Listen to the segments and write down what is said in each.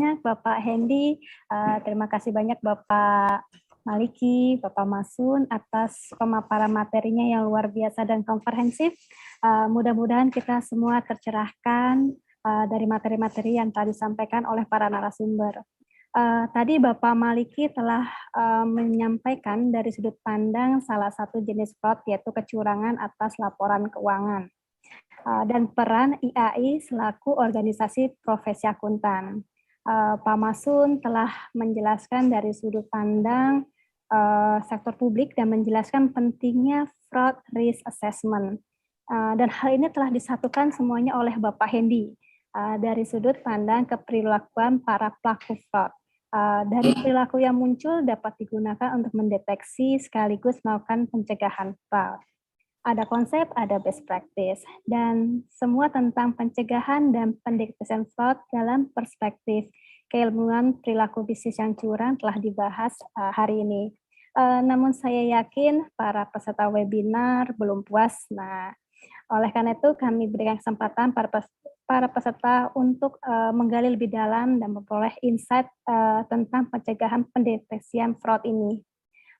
Bapak Hendy, terima kasih banyak Bapak Maliki, Bapak Masun atas pemaparan materinya yang luar biasa dan komprehensif. Mudah-mudahan kita semua tercerahkan dari materi-materi yang tadi disampaikan oleh para narasumber. Tadi Bapak Maliki telah menyampaikan dari sudut pandang salah satu jenis fraud yaitu kecurangan atas laporan keuangan dan peran IAI selaku organisasi profesi akuntan. Pak Masun telah menjelaskan dari sudut pandang sektor publik dan menjelaskan pentingnya fraud risk assessment. Dan hal ini telah disatukan semuanya oleh Bapak Hendy dari sudut pandang keperilakuan para pelaku fraud. Dari perilaku yang muncul dapat digunakan untuk mendeteksi sekaligus melakukan pencegahan fraud. Ada konsep, ada best practice, dan semua tentang pencegahan dan pendeteksian fraud dalam perspektif keilmuan perilaku bisnis yang curang telah dibahas hari ini. Namun saya yakin para peserta webinar belum puas. Nah, oleh karena itu kami berikan kesempatan para peserta untuk menggali lebih dalam dan memperoleh insight tentang pencegahan pendeteksian fraud ini.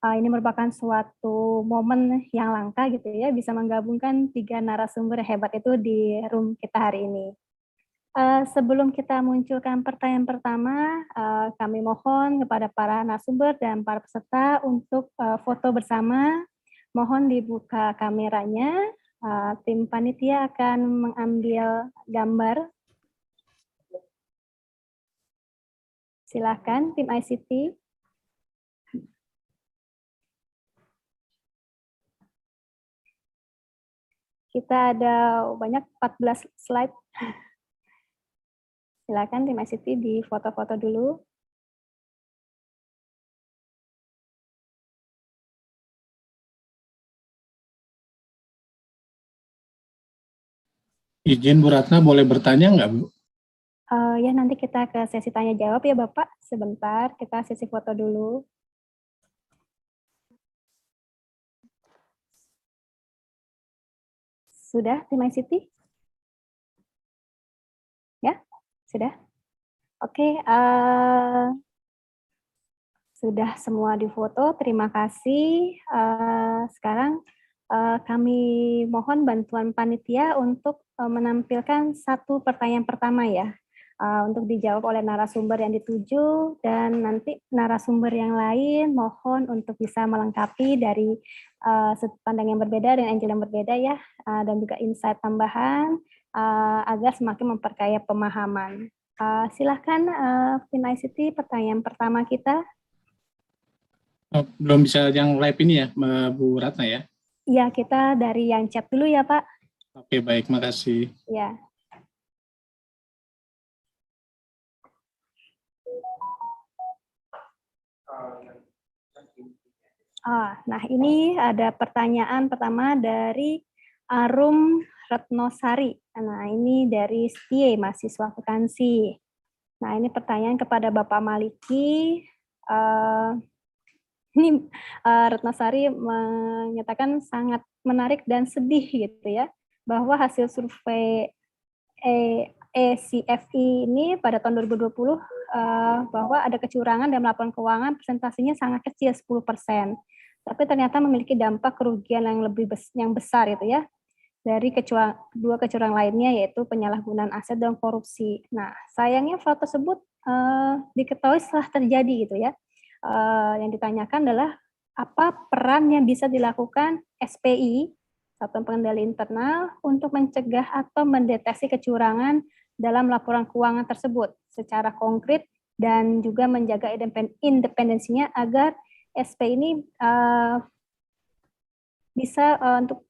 Ini merupakan suatu momen yang langka gitu ya, bisa menggabungkan 3 narasumber hebat itu di room kita hari ini. Sebelum kita munculkan pertanyaan pertama, kami mohon kepada para narasumber dan para peserta untuk foto bersama. Mohon dibuka kameranya, tim panitia akan mengambil gambar. Silakan tim ICT. Kita ada banyak 14 slide. Silakan tim ICT di foto-foto dulu. Izin Bu Ratna, boleh bertanya nggak Bu? Ya nanti kita ke sesi tanya jawab ya Bapak. Sebentar, kita sesi foto dulu. Sudah tim ICT? Ya, sudah. Oke, sudah semua difoto. Terima kasih. Sekarang kami mohon bantuan panitia untuk menampilkan satu pertanyaan pertama ya, untuk dijawab oleh narasumber yang dituju, dan nanti narasumber yang lain mohon untuk bisa melengkapi dari sudut pandang yang berbeda dan angle yang berbeda ya, dan juga insight tambahan agar semakin memperkaya pemahaman. Silahkan tim ICT, pertanyaan pertama kita. Belum bisa yang live ini ya, Bu Ratna ya? Iya, kita dari yang chat dulu ya Pak. Oke, baik, makasih. Ya. Nah ini ada pertanyaan pertama dari Arum Retnosari. Nah ini dari Setie, mahasiswa akuntansi. Nah ini pertanyaan kepada Bapak Maliki. Ini Retnosari menyatakan sangat menarik dan sedih gitu ya, bahwa hasil survei ECFI ini pada tahun 2020 bahwa ada kecurangan dalam laporan keuangan, presentasinya sangat kecil 10%. Tapi ternyata memiliki dampak kerugian yang besar itu ya, dari dua kecurangan lainnya yaitu penyalahgunaan aset dan korupsi. Nah, sayangnya fraud tersebut diketahui setelah terjadi gitu ya. Yang ditanyakan adalah apa peran yang bisa dilakukan SPI, Satuan Pengendali Internal, untuk mencegah atau mendeteksi kecurangan dalam laporan keuangan tersebut secara konkret dan juga menjaga independensinya agar SP ini bisa untuk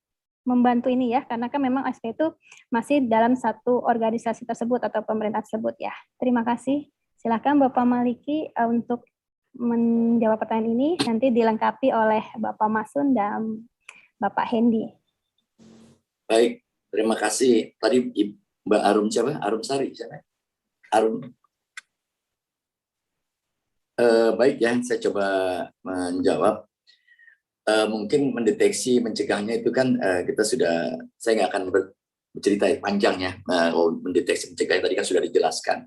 membantu ini ya, karena kan memang SP itu masih dalam satu organisasi tersebut atau pemerintah tersebut ya. Terima kasih. Silakan Bapak Maliki untuk menjawab pertanyaan ini, nanti dilengkapi oleh Bapak Masun dan Bapak Hendy. Baik, terima kasih. Tadi Mbak Arum siapa? Arum Sari siapa? Arum. Baik ya, saya coba menjawab. Mungkin mendeteksi, mencegahnya itu kan kita sudah, saya nggak akan bercerita panjang ya. Mendeteksi, mencegahnya tadi kan sudah dijelaskan.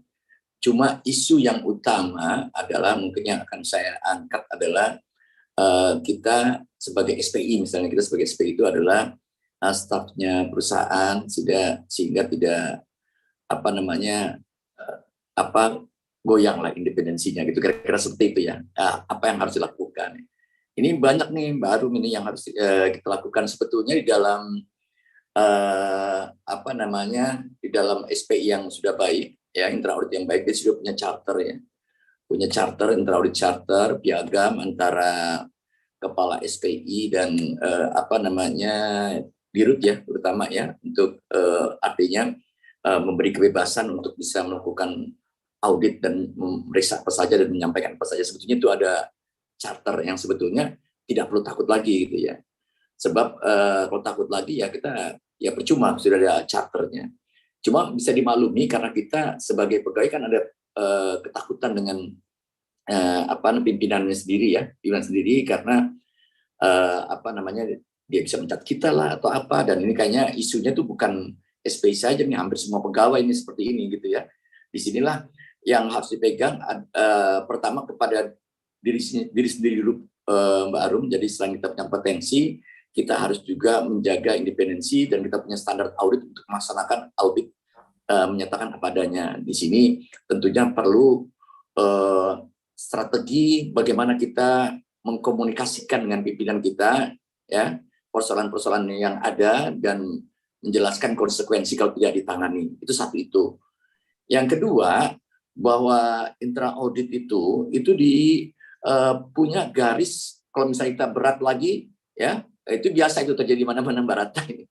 Cuma isu yang utama adalah mungkin yang akan saya angkat adalah kita sebagai SPI, misalnya kita sebagai SPI itu adalah stafnya perusahaan sehingga tidak apa namanya goyang lah independensinya gitu, kira-kira seperti itu ya. Apa yang harus dilakukan? Ini banyak nih baru ini yang harus kita lakukan sebetulnya di dalam di dalam SPI yang sudah baik ya, intra audit yang baik, dia sudah punya charter ya, punya charter, intra audit charter, piagam antara kepala SPI dan dirut ya, terutama ya, untuk artinya memberi kebebasan untuk bisa melakukan audit dan memeriksa apa saja dan menyampaikan apa saja. Sebetulnya itu ada charter yang sebetulnya tidak perlu takut lagi gitu ya. Sebab kalau takut lagi ya kita ya percuma, sudah ada charternya. Cuma bisa dimaklumi karena kita sebagai pegawai kan ada ketakutan dengan pimpinannya sendiri ya, pimpinan sendiri karena dia bisa mencat kita lah atau apa, dan ini kayaknya isunya tuh bukan SPI saja nih, hampir semua pegawai ini seperti ini gitu ya. Disinilah yang harus dipegang pertama kepada diri sendiri dulu, Mbak Arum. Jadi selain kita punya potensi, kita harus juga menjaga independensi dan kita punya standar audit untuk melaksanakan audit, menyatakan apa adanya. Di sini tentunya perlu strategi bagaimana kita mengkomunikasikan dengan pimpinan kita ya, persoalan-persoalan yang ada dan menjelaskan konsekuensi kalau tidak ditangani. Itu satu itu. Yang kedua, bahwa intra audit itu punya garis, kalau misalnya kita berat lagi ya, itu biasa itu terjadi mana-mana Mbak Ratna ini.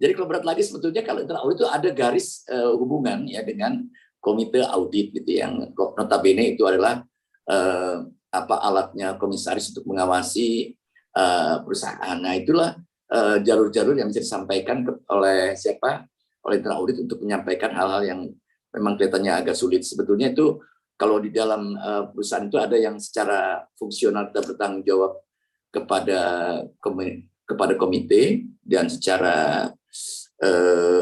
Jadi kalau berat lagi sebetulnya kalau intra audit itu ada garis hubungan ya dengan komite audit gitu, yang notabene itu adalah alatnya komisaris untuk mengawasi perusahaan. Nah itulah jalur-jalur yang bisa disampaikan oleh intra audit untuk menyampaikan hal-hal yang memang kelihatannya agak sulit. Sebetulnya itu kalau di dalam perusahaan itu ada yang secara fungsional kita bertanggung jawab kepada komite dan secara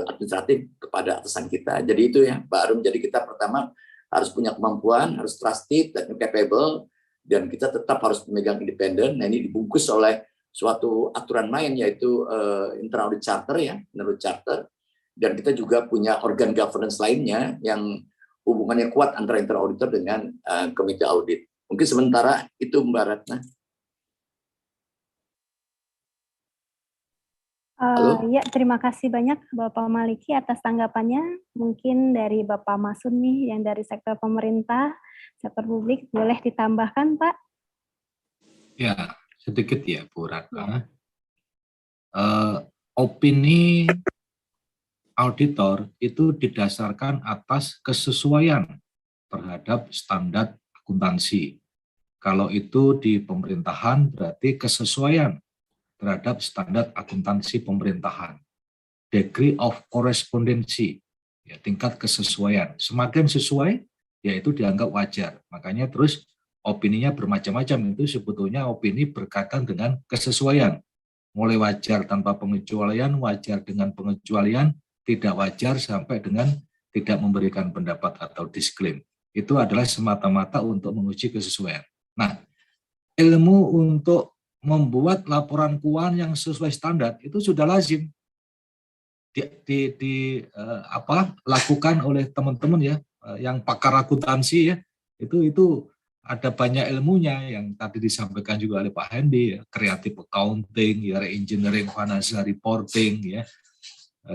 administratif kepada atasan kita. Jadi itu ya Pak Arum. Jadi kita pertama harus punya kemampuan, harus trusted dan capable, dan kita tetap harus memegang independen. Nah ini dibungkus oleh suatu aturan main yaitu intra audit charter ya, menurut charter. Dan kita juga punya organ governance lainnya yang hubungannya kuat antara intra auditor dengan komite audit. Mungkin sementara itu Mbak Ratna. Ya, terima kasih banyak Bapak Maliki atas tanggapannya. Mungkin dari Bapak Masun nih yang dari sektor pemerintah, sektor publik, boleh ditambahkan Pak? Ya, sedikit ya Bu Ratna. Opini auditor itu didasarkan atas kesesuaian terhadap standar akuntansi. Kalau itu di pemerintahan berarti kesesuaian terhadap standar akuntansi pemerintahan. Degree of correspondency, ya, tingkat kesesuaian. Semakin sesuai, ya itu dianggap wajar. Makanya terus opininya bermacam-macam, itu sebetulnya opini berkaitan dengan kesesuaian. Mulai wajar tanpa pengecualian, wajar dengan pengecualian, tidak wajar sampai dengan tidak memberikan pendapat atau disclaim. Itu adalah semata-mata untuk menguji kesesuaian. Nah, ilmu untuk membuat laporan keuangan yang sesuai standar itu sudah lazim lakukan oleh teman-teman ya, yang pakar akuntansi ya. Itu ada banyak ilmunya yang tadi disampaikan juga oleh Pak Hendy ya, creative accounting, ya, engineering financial reporting ya,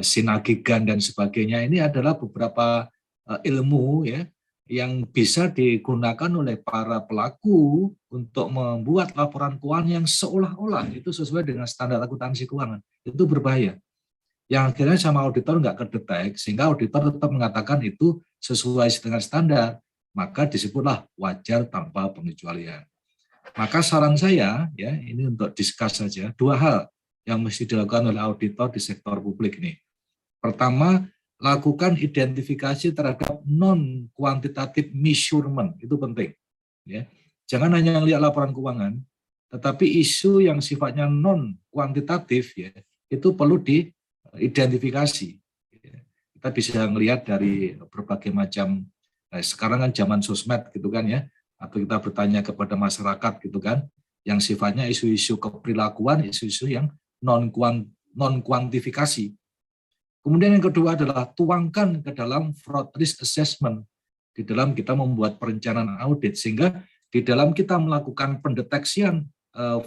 sinagigan dan sebagainya. Ini adalah beberapa ilmu ya yang bisa digunakan oleh para pelaku untuk membuat laporan keuangan yang seolah-olah itu sesuai dengan standar akuntansi keuangan. Itu berbahaya. Yang akhirnya sama auditor nggak kedetek, sehingga auditor tetap mengatakan itu sesuai dengan standar, maka disebutlah wajar tanpa pengecualian. Maka saran saya, ya ini untuk discuss saja, dua hal yang mesti dilakukan oleh auditor di sektor publik ini. Pertama, lakukan identifikasi terhadap non-quantitative measurement, itu penting. Ya. Jangan hanya lihat laporan keuangan, tetapi isu yang sifatnya non-kuantitatif ya, itu perlu diidentifikasi. Kita bisa melihat dari berbagai macam Nah, sekarang kan zaman sosmed gitu kan ya, atau kita bertanya kepada masyarakat gitu kan, yang sifatnya isu-isu keperilakuan, isu-isu yang non kuantifikasi. Kemudian yang kedua adalah tuangkan ke dalam fraud risk assessment di dalam kita membuat perencanaan audit, sehingga di dalam kita melakukan pendeteksian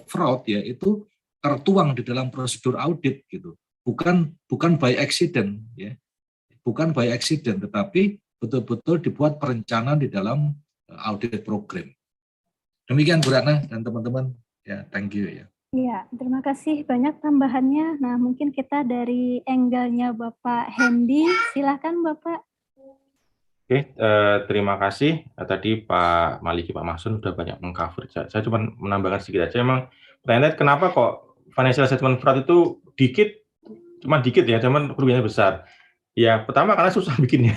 fraud ya itu tertuang di dalam prosedur audit gitu. Bukan by accident ya. Bukan by accident, tetapi betul-betul dibuat perencanaan di dalam audit program. Demikian Bu Ratna dan teman-teman, ya thank you ya. Iya, terima kasih banyak tambahannya. Nah, mungkin kita dari angle-nya Bapak Hendy, silakan Bapak. Oke, terima kasih. Tadi Pak Maliki, Pak Masun sudah banyak mengcover. Saya cuma menambahkan sedikit aja. Emang pertanyaan kenapa kok financial statement fraud itu cuma dikit ya, cuman kerugiannya besar. Ya, pertama karena susah bikinnya.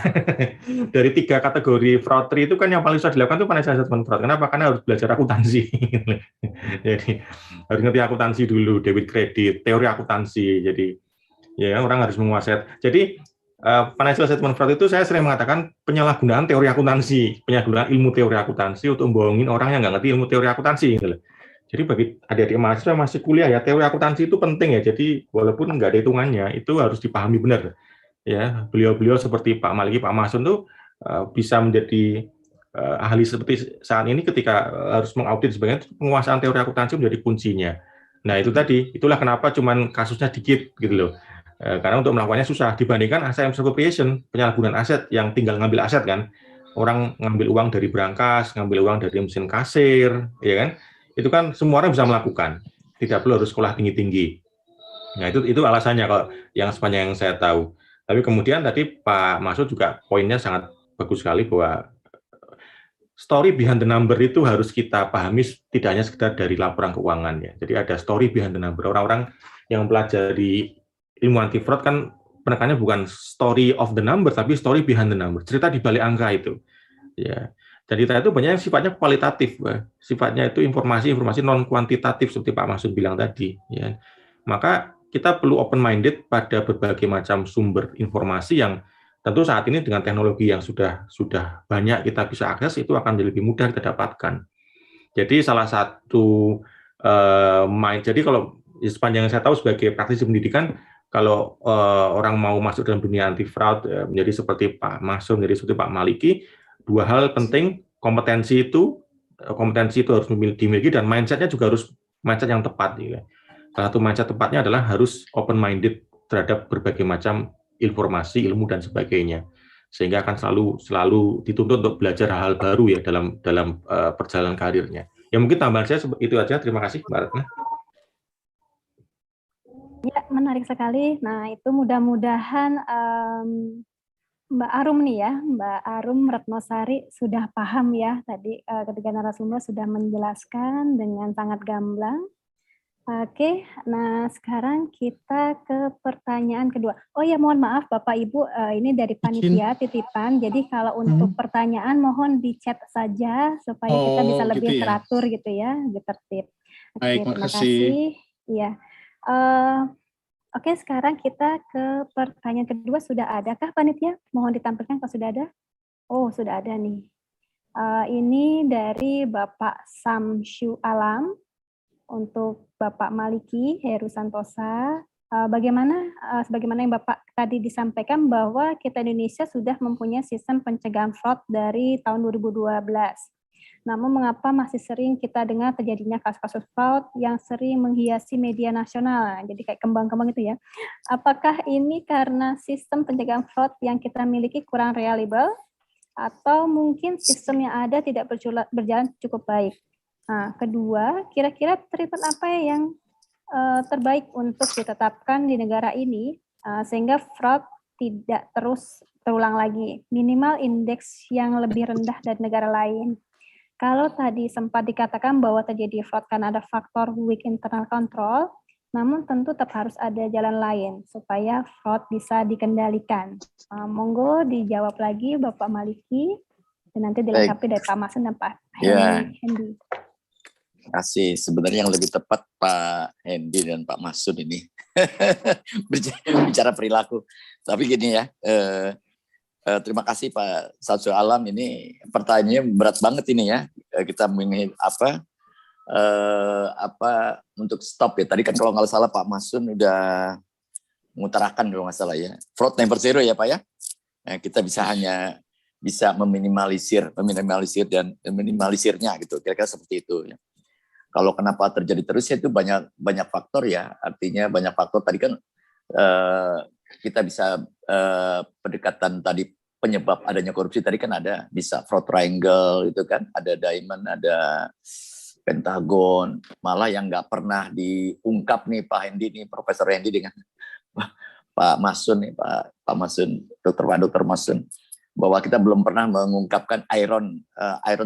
Dari 3 kategori fraud itu kan yang paling susah dilakukan itu financial statement fraud. Kenapa? Karena harus belajar akuntansi. Jadi harus ngerti akuntansi dulu, debit kredit, teori akuntansi. Jadi ya orang harus menguasai. Jadi financial statement fraud itu saya sering mengatakan penyalahgunaan teori akuntansi, penyalahgunaan ilmu teori akuntansi untuk membohongin orang yang nggak ngerti ilmu teori akuntansi. Gitu. Jadi bagi adik-adik mahasiswa masih kuliah ya, teori akuntansi itu penting ya. Jadi walaupun nggak ada hitungannya, itu harus dipahami benar. Ya, beliau-beliau seperti Pak Maliki, Pak Masun tuh bisa menjadi ahli seperti saat ini ketika harus mengaudit sebagainya, penguasaan teori akuntansi menjadi kuncinya. Nah itu tadi, itulah kenapa cuman kasusnya dikit gitu loh. Karena untuk melakukannya susah dibandingkan asset misappropriation, penyalahgunaan aset yang tinggal ngambil aset kan. Orang ngambil uang dari brankas, ngambil uang dari mesin kasir, ya kan? Itu kan semua orang bisa melakukan. Tidak perlu harus sekolah tinggi-tinggi. Nah itu alasannya kalau yang sepanjang yang saya tahu. Tapi kemudian tadi Pak Masud juga poinnya sangat bagus sekali bahwa story behind the number itu harus kita pahami tidak hanya sekedar dari laporan keuangan ya. Jadi ada story behind the number. Orang-orang yang mempelajari ilmu anti fraud kan penekannya bukan story of the number tapi story behind the number. Cerita di balik angka itu. Ya. Jadi itu banyak yang sifatnya kualitatif, sifatnya itu informasi non kuantitatif seperti Pak Masud bilang tadi. Ya. Maka kita perlu open minded pada berbagai macam sumber informasi yang tentu saat ini dengan teknologi yang sudah banyak kita bisa akses itu akan menjadi lebih mudah kita dapatkan. Jadi salah satu jadi kalau sepanjang yang saya tahu sebagai praktisi pendidikan, kalau orang mau masuk dalam dunia anti fraud menjadi seperti Pak Masun, menjadi seperti Pak Maliki, 2 hal penting, kompetensi itu harus dimiliki dan mindsetnya juga harus mindset yang tepat. Ya. Salah satu mindset tepatnya adalah harus open minded terhadap berbagai macam informasi, ilmu dan sebagainya, sehingga akan selalu dituntut untuk belajar hal-hal baru ya dalam perjalanan karirnya. Ya mungkin tambahan saya itu aja. Terima kasih Mbak Ratna. Ya, menarik sekali. Nah, itu mudah-mudahan Mbak Arum nih ya, Mbak Arum Retnosari sudah paham ya tadi ketika narasumber sudah menjelaskan dengan sangat gamblang. Oke, nah sekarang kita ke pertanyaan kedua. Oh ya, mohon maaf Bapak Ibu, ini dari panitia titipan. Jadi kalau untuk pertanyaan mohon di chat saja supaya kita bisa lebih gitu ya? teratur gitu ya, lebih tertib. Oke, Baik, terima makasih. kasih. Iya. Oke, sekarang kita ke pertanyaan kedua. Sudah adakah panitia? Mohon ditampilkan kalau sudah ada. Oh, sudah ada nih. Ini dari Bapak Samsyu Alam. Untuk Bapak Maliki Heru Santosa, sebagaimana yang Bapak tadi disampaikan bahwa kita Indonesia sudah mempunyai sistem pencegahan fraud dari tahun 2012. Namun mengapa masih sering kita dengar terjadinya kasus-kasus fraud yang sering menghiasi media nasional, jadi kayak kembang-kembang itu ya. Apakah ini karena sistem pencegahan fraud yang kita miliki kurang reliable, atau mungkin sistem yang ada tidak berjalan cukup baik? Nah, kedua, kira-kira treatment apa yang terbaik untuk ditetapkan di negara ini sehingga fraud tidak terus terulang lagi, minimal indeks yang lebih rendah dari negara lain. Kalau tadi sempat dikatakan bahwa terjadi fraud karena ada faktor weak internal control, namun tentu tetap harus ada jalan lain supaya fraud bisa dikendalikan. Monggo dijawab lagi Bapak Maliki, dan nanti dilengkapi dari Pak Masun dan Pak Hendy. Terima kasih. Sebenarnya yang lebih tepat Pak Hendy dan Pak Masud ini bicara perilaku. Tapi gini ya, Terima kasih Pak Samsul Alam. Ini pertanyaannya berat banget ini ya. Kita ingin untuk stop ya. Tadi kan kalau nggak salah Pak Masun udah mengutarakan kalau nggak salah ya. Fraud never zero ya Pak ya. Nah, kita hanya bisa meminimalisir dan meminimalisirnya gitu. Kira-kira seperti itu ya. Kalau kenapa terjadi terus ya itu banyak faktor ya. Artinya banyak faktor tadi kan kita bisa pendekatan tadi penyebab adanya korupsi tadi kan ada bisa fraud triangle itu kan, ada diamond, ada pentagon, malah yang nggak pernah diungkap nih Pak Hendy nih, Profesor Hendy dengan Pak Masun nih, Pak Masun, Dr. Masun, bahwa kita belum pernah mengungkapkan iron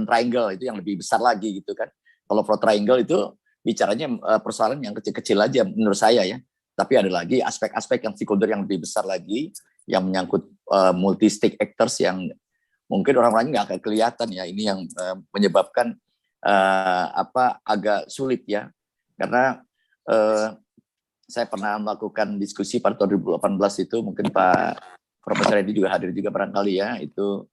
triangle itu yang lebih besar lagi gitu kan. Kalau fraud triangle itu bicaranya persoalan yang kecil-kecil aja menurut saya ya. Tapi ada lagi aspek-aspek yang stakeholder yang lebih besar lagi, yang menyangkut multi stake actors yang mungkin orang lain nggak akan kelihatan ya. Ini yang menyebabkan agak sulit ya. Karena saya pernah melakukan diskusi pada tahun 2018 itu, mungkin Pak Profesor Edi juga hadir juga barangkali ya, itu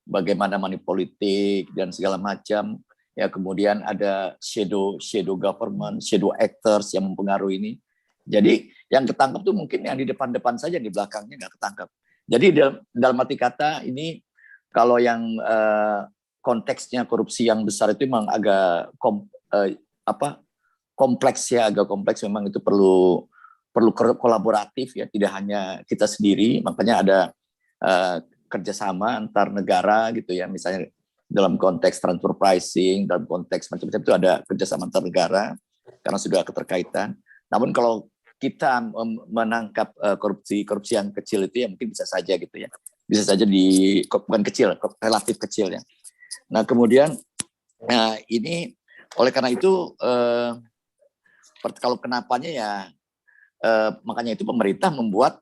bagaimana money politik dan segala macam. Ya kemudian ada shadow government, shadow actors yang mempengaruhi ini. Jadi yang ketangkap tuh mungkin yang di depan-depan saja, di belakangnya nggak ketangkap. Jadi dalam arti kata ini kalau yang konteksnya korupsi yang besar itu memang agak kompleks ya, agak kompleks. Memang itu perlu kolaboratif ya, tidak hanya kita sendiri. Makanya ada kerjasama antar negara gitu ya, misalnya dalam konteks transfer pricing, dalam konteks macam-macam itu ada kerjasama antar negara karena sudah keterkaitan. Namun kalau kita menangkap korupsi yang kecil itu ya mungkin bisa saja gitu ya, bisa saja bukan kecil, relatif kecil ya. Nah kemudian ini oleh karena itu kalau kenapanya ya makanya itu pemerintah membuat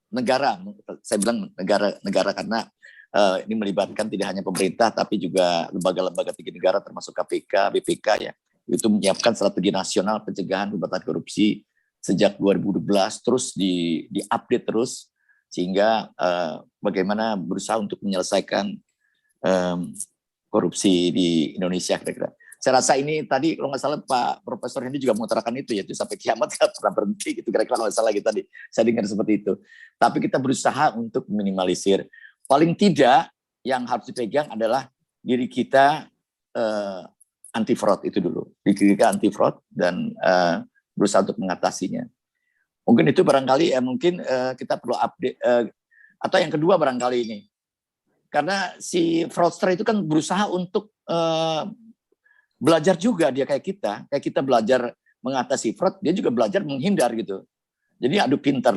negara, saya bilang negara karena ini melibatkan tidak hanya pemerintah tapi juga lembaga-lembaga tinggi negara termasuk KPK, BPK ya. Itu menyiapkan strategi nasional pencegahan pemberantasan korupsi sejak 2012 terus di-update terus sehingga bagaimana berusaha untuk menyelesaikan korupsi di Indonesia kira-kira. Saya rasa ini tadi kalau nggak salah Pak Profesor Hendy juga mengutarakan itu ya, itu sampai kiamat nggak pernah berhenti gitu kira-kira kalau nggak salah gitu tadi. Saya dengar seperti itu. Tapi kita berusaha untuk minimalisir. Paling tidak yang harus dipegang adalah diri kita anti fraud itu dulu, dikira anti fraud dan berusaha untuk mengatasinya. Mungkin itu barangkali mungkin kita perlu update atau yang kedua barangkali ini, karena si fraudster itu kan berusaha untuk belajar juga dia kayak kita belajar mengatasi fraud, dia juga belajar menghindar gitu. Jadi adu pintar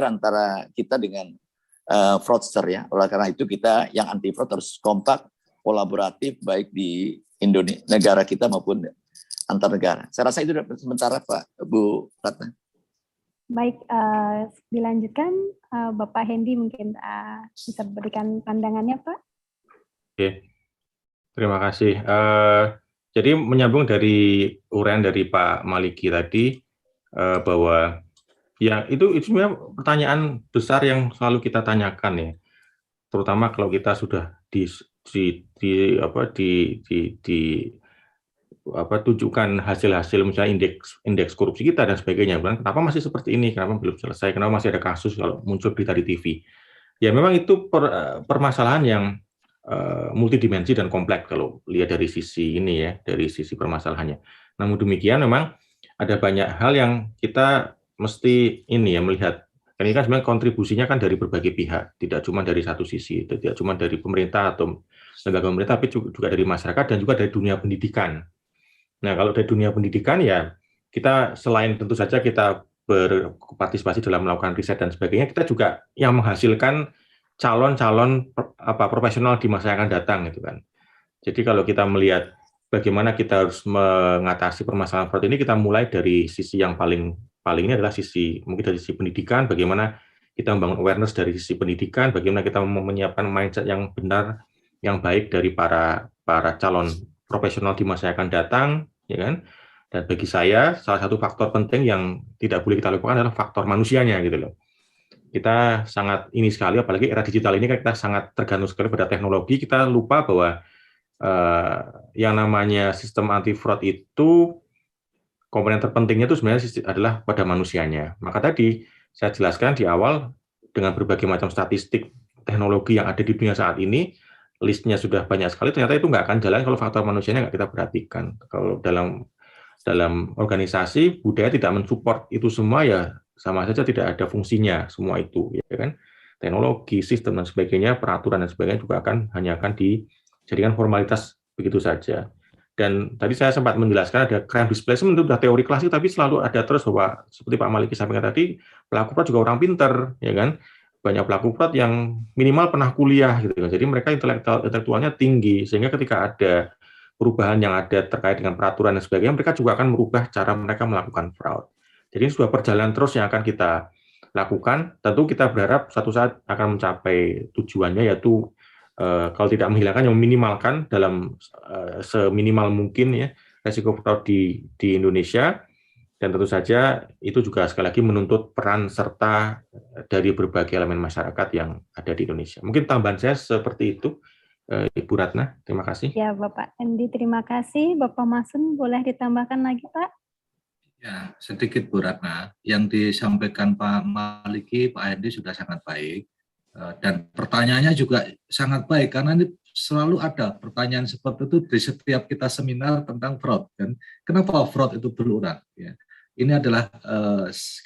antara kita dengan fraudster ya. Oleh karena itu kita yang anti fraud harus kompak, kolaboratif baik di Indonesia, negara kita maupun antar negara. Saya rasa itu sementara Pak Bu Ratna. Baik, dilanjutkan Bapak Hendy mungkin bisa berikan pandangannya Pak. Oke, terima kasih. Jadi menyambung dari uraian dari Pak Maliki tadi bahwa ya itu sebenarnya pertanyaan besar yang selalu kita tanyakan ya, terutama kalau kita sudah tunjukkan hasil-hasil misalnya indeks korupsi kita dan sebagainya. Kenapa masih seperti ini? Kenapa belum selesai? Kenapa masih ada kasus kalau muncul berita di TV? Ya memang itu permasalahan yang multidimensi dan kompleks kalau lihat dari sisi ini ya, dari sisi permasalahannya. Namun demikian memang ada banyak hal yang kita mesti ini ya melihat. Ini kan sebenarnya kontribusinya kan dari berbagai pihak, tidak cuma dari satu sisi, tidak cuma dari pemerintah atau lembaga pemerintah, tapi juga dari masyarakat dan juga dari dunia pendidikan. Nah, kalau dari dunia pendidikan ya kita selain tentu saja kita berpartisipasi dalam melakukan riset dan sebagainya, kita juga yang menghasilkan calon-calon profesional di masa yang akan datang gitu kan. Jadi kalau kita melihat bagaimana kita harus mengatasi permasalahan fraud ini, kita mulai dari sisi yang paling ini adalah mungkin dari sisi pendidikan, bagaimana kita membangun awareness dari sisi pendidikan, bagaimana kita menyiapkan mindset yang benar, yang baik dari para calon profesional di masa yang akan datang, ya kan? Dan bagi saya salah satu faktor penting yang tidak boleh kita lupakan adalah faktor manusianya gitu loh. kita sangat ini sekali, apalagi era digital ini kan kita sangat tergantung sekali pada teknologi. Kita lupa bahwa yang namanya sistem anti fraud itu komponen terpentingnya itu sebenarnya adalah pada manusianya. Maka tadi saya jelaskan di awal dengan berbagai macam statistik teknologi yang ada di dunia saat ini, listnya sudah banyak sekali. Ternyata itu nggak akan jalan kalau faktor manusianya nggak kita perhatikan. Kalau dalam organisasi budaya tidak mensupport itu semua, ya sama saja tidak ada fungsinya semua itu, ya kan? Teknologi, sistem dan sebagainya, peraturan dan sebagainya juga hanya akan dijadikan formalitas begitu saja. Dan tadi saya sempat menjelaskan ada crime displacement, itu sudah teori klasik, tapi selalu ada terus bahwa seperti Pak Maliki sampaikan tadi, pelaku fraud juga orang pinter, ya kan? Banyak pelaku fraud yang minimal pernah kuliah gitu kan. Jadi mereka intelektualnya tinggi, sehingga ketika ada perubahan yang ada terkait dengan peraturan dan sebagainya, mereka juga akan merubah cara mereka melakukan fraud. Jadi ini sebuah perjalanan terus yang akan kita lakukan. Tentu kita berharap suatu saat akan mencapai tujuannya, yaitu kalau tidak menghilangkan, yang meminimalkan dalam seminimal mungkin ya resiko fraud di Indonesia. Dan tentu saja itu juga sekali lagi menuntut peran serta dari berbagai elemen masyarakat yang ada di Indonesia. Mungkin tambahan saya seperti itu. Ibu Ratna, terima kasih. Ya, Bapak Andi, terima kasih. Bapak Masun, boleh ditambahkan lagi, Pak? Ya, sedikit Bu Ratna. Yang disampaikan Pak Maliki, Pak Andi sudah sangat baik. Dan pertanyaannya juga sangat baik, karena ini selalu ada pertanyaan seperti itu di setiap kita seminar tentang fraud. Dan kenapa fraud itu berulang? Ya. Ini adalah